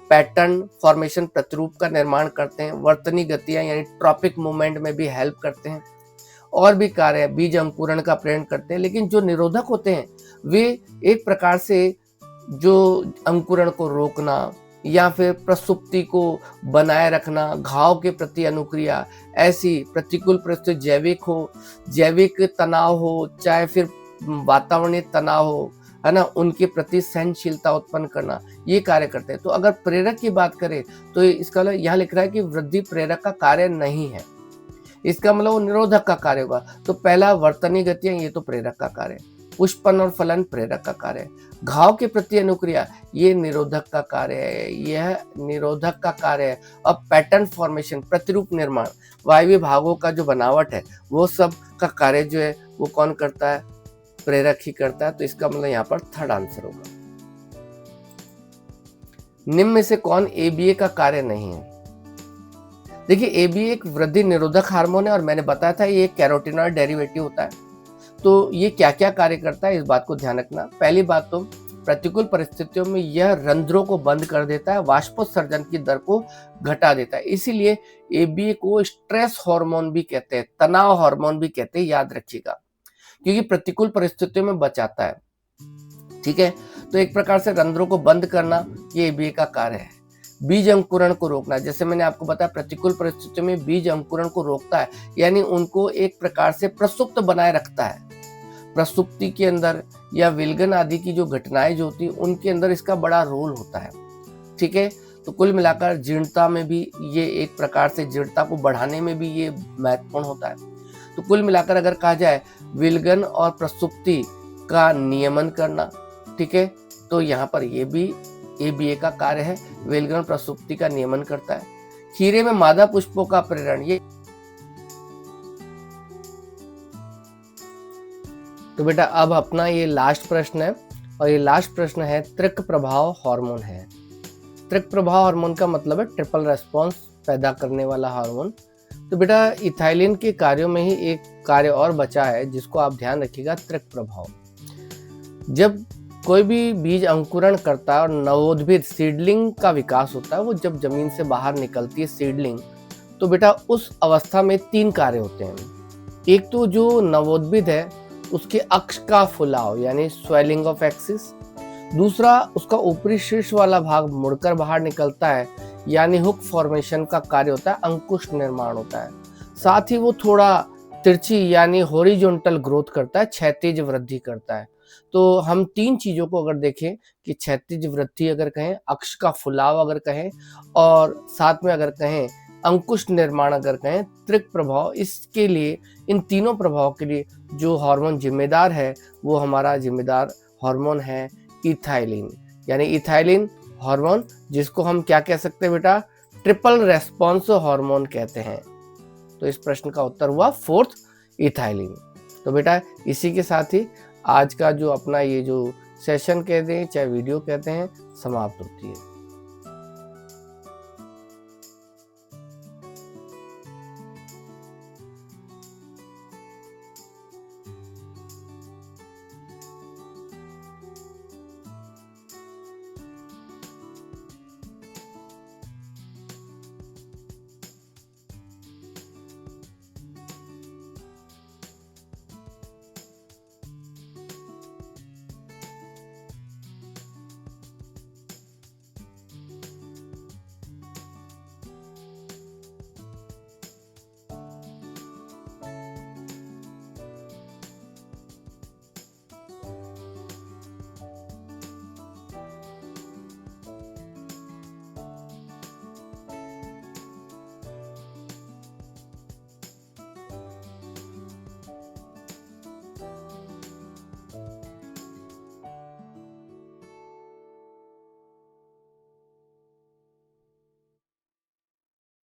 Speaker 1: पैटर्न फॉर्मेशन प्रतिरूप का निर्माण करते हैं, वर्तनी गतियां यानी ट्रॉपिक मूवमेंट में भी हेल्प करते हैं, और भी कार्य बीज अंकुरण का प्रेरण करते हैं। लेकिन जो निरोधक होते हैं वे एक प्रकार से जो अंकुरण को रोकना या फिर प्रसुप्ति को बनाए रखना, घाव के प्रति अनुक्रिया, ऐसी प्रतिकूल परिस्थिति जैविक हो, जैविक तनाव हो, चाहे फिर वातावरणीय तनाव हो, है ना, उनके प्रति सहनशीलता उत्पन्न करना, ये कार्य करते हैं। तो अगर प्रेरक की बात करें तो इसका मतलब यहाँ लिख रहा है कि वृद्धि प्रेरक का कार्य नहीं है, इसका मतलब वो निरोधक का कार्य होगा। तो पहला वर्तनी गतियां, ये तो प्रेरक का कार्य है। पुष्पन और फलन प्रेरक का कार्य है। घाव के प्रति अनुक्रिया ये निरोधक का कार्य है, यह निरोधक का कार्य है। अब पैटर्न फॉर्मेशन प्रतिरूप निर्माण, वायवीय भागों का जो बनावट है वो सब का कार्य जो है वो कौन करता है? प्रेरक ही करता है। तो इसका मतलब यहाँ पर थर्ड आंसर होगा। निम्न में से कौन एबीए का कार्य नहीं है? देखिए एबीए एक वृद्धि निरोधक हार्मोन है और मैंने बताया था ये कैरोटीनॉइड डेरिवेटिव होता है। तो ये क्या क्या कार्य करता है इस बात को ध्यान रखना। पहली बात तो प्रतिकूल परिस्थितियों में यह रंध्रों को बंद कर देता है, वाष्पोत्सर्जन की दर को घटा देता है। इसीलिए एबीए को स्ट्रेस हार्मोन भी कहते हैं, तनाव हार्मोन भी कहते हैं, याद रखिएगा, क्योंकि प्रतिकूल परिस्थितियों में बचाता है। ठीक है, तो एक प्रकार से रंध्रों को बंद करना ये एबीए का कार्य है। बीज अंकुरण को रोकना, जैसे मैंने आपको बताया प्रतिकूल परिस्थितियों में बीज अंकुरण को रोकता है, यानी उनको एक प्रकार से प्रसुप्त बनाए रखता है। प्रसुप्ति के अंदर या विलगन आदि की जो घटनाएं जो होती है उनके अंदर इसका बड़ा रोल होता है। ठीक है, तो कुल मिलाकर जीर्णता में भी ये एक प्रकार से जीर्णता को बढ़ाने में भी ये महत्वपूर्ण होता है। तो कुल मिलाकर अगर कहा जाए विलगन और प्रसुप्ति का नियमन करना, ठीक है, तो यहाँ पर ये भी एबीए का कार्य है, विलगन प्रसुप्ति का नियमन करता है। खीरे में मादा पुष्पों का प्रेरण, ये तो बेटा अब अपना ये लास्ट प्रश्न है और ये लास्ट प्रश्न है त्वक प्रभाव हार्मोन है। त्वक प्रभाव हार्मोन का मतलब है ट्रिपल रेस्पॉन्स पैदा करने वाला हार्मोन। तो बेटा इथाइलिन के कार्यों में ही एक कार्य और बचा है जिसको आप ध्यान रखिएगा, त्वक प्रभाव। जब कोई भी बीज अंकुरण करता है और नवोद्भिद सीडलिंग का विकास होता है, वो जब जमीन से बाहर निकलती है सीडलिंग, तो बेटा उस अवस्था में तीन कार्य होते हैं। एक तो जो नवोद्भिद है उसके अक्ष का फुलाव यानी स्वेलिंग ऑफ एक्सिस, दूसरा उसका ऊपरी शीर्ष वाला भाग मुड़कर बाहर निकलता है यानी हुक फॉर्मेशन का कार्य होता है, अंकुश निर्माण होता है। साथ ही वो थोड़ा तिरछी यानी हॉरिजॉन्टल ग्रोथ करता है, क्षैतिज वृद्धि करता है। तो हम 3 चीज़ों को अगर देखें कि क्षैतिज वृद्धि अगर कहें, अक्ष का फुलाव अगर कहें और साथ में अगर कहें अंकुश निर्माण अगर कहें, त्रिक प्रभाव, इसके लिए इन तीनों प्रभाव के लिए जो हार्मोन जिम्मेदार है वो हमारा जिम्मेदार हार्मोन है इथाइलिन। यानी इथाइलिन हार्मोन जिसको हम क्या कह सकते हैं बेटा, ट्रिपल रेस्पॉन्स हार्मोन कहते हैं। तो इस प्रश्न का उत्तर हुआ फोर्थ इथाइलिन। तो बेटा इसी के साथ ही आज का जो अपना ये जो सेशन कहते हैं चाहे वीडियो कहते हैं समाप्त होती है।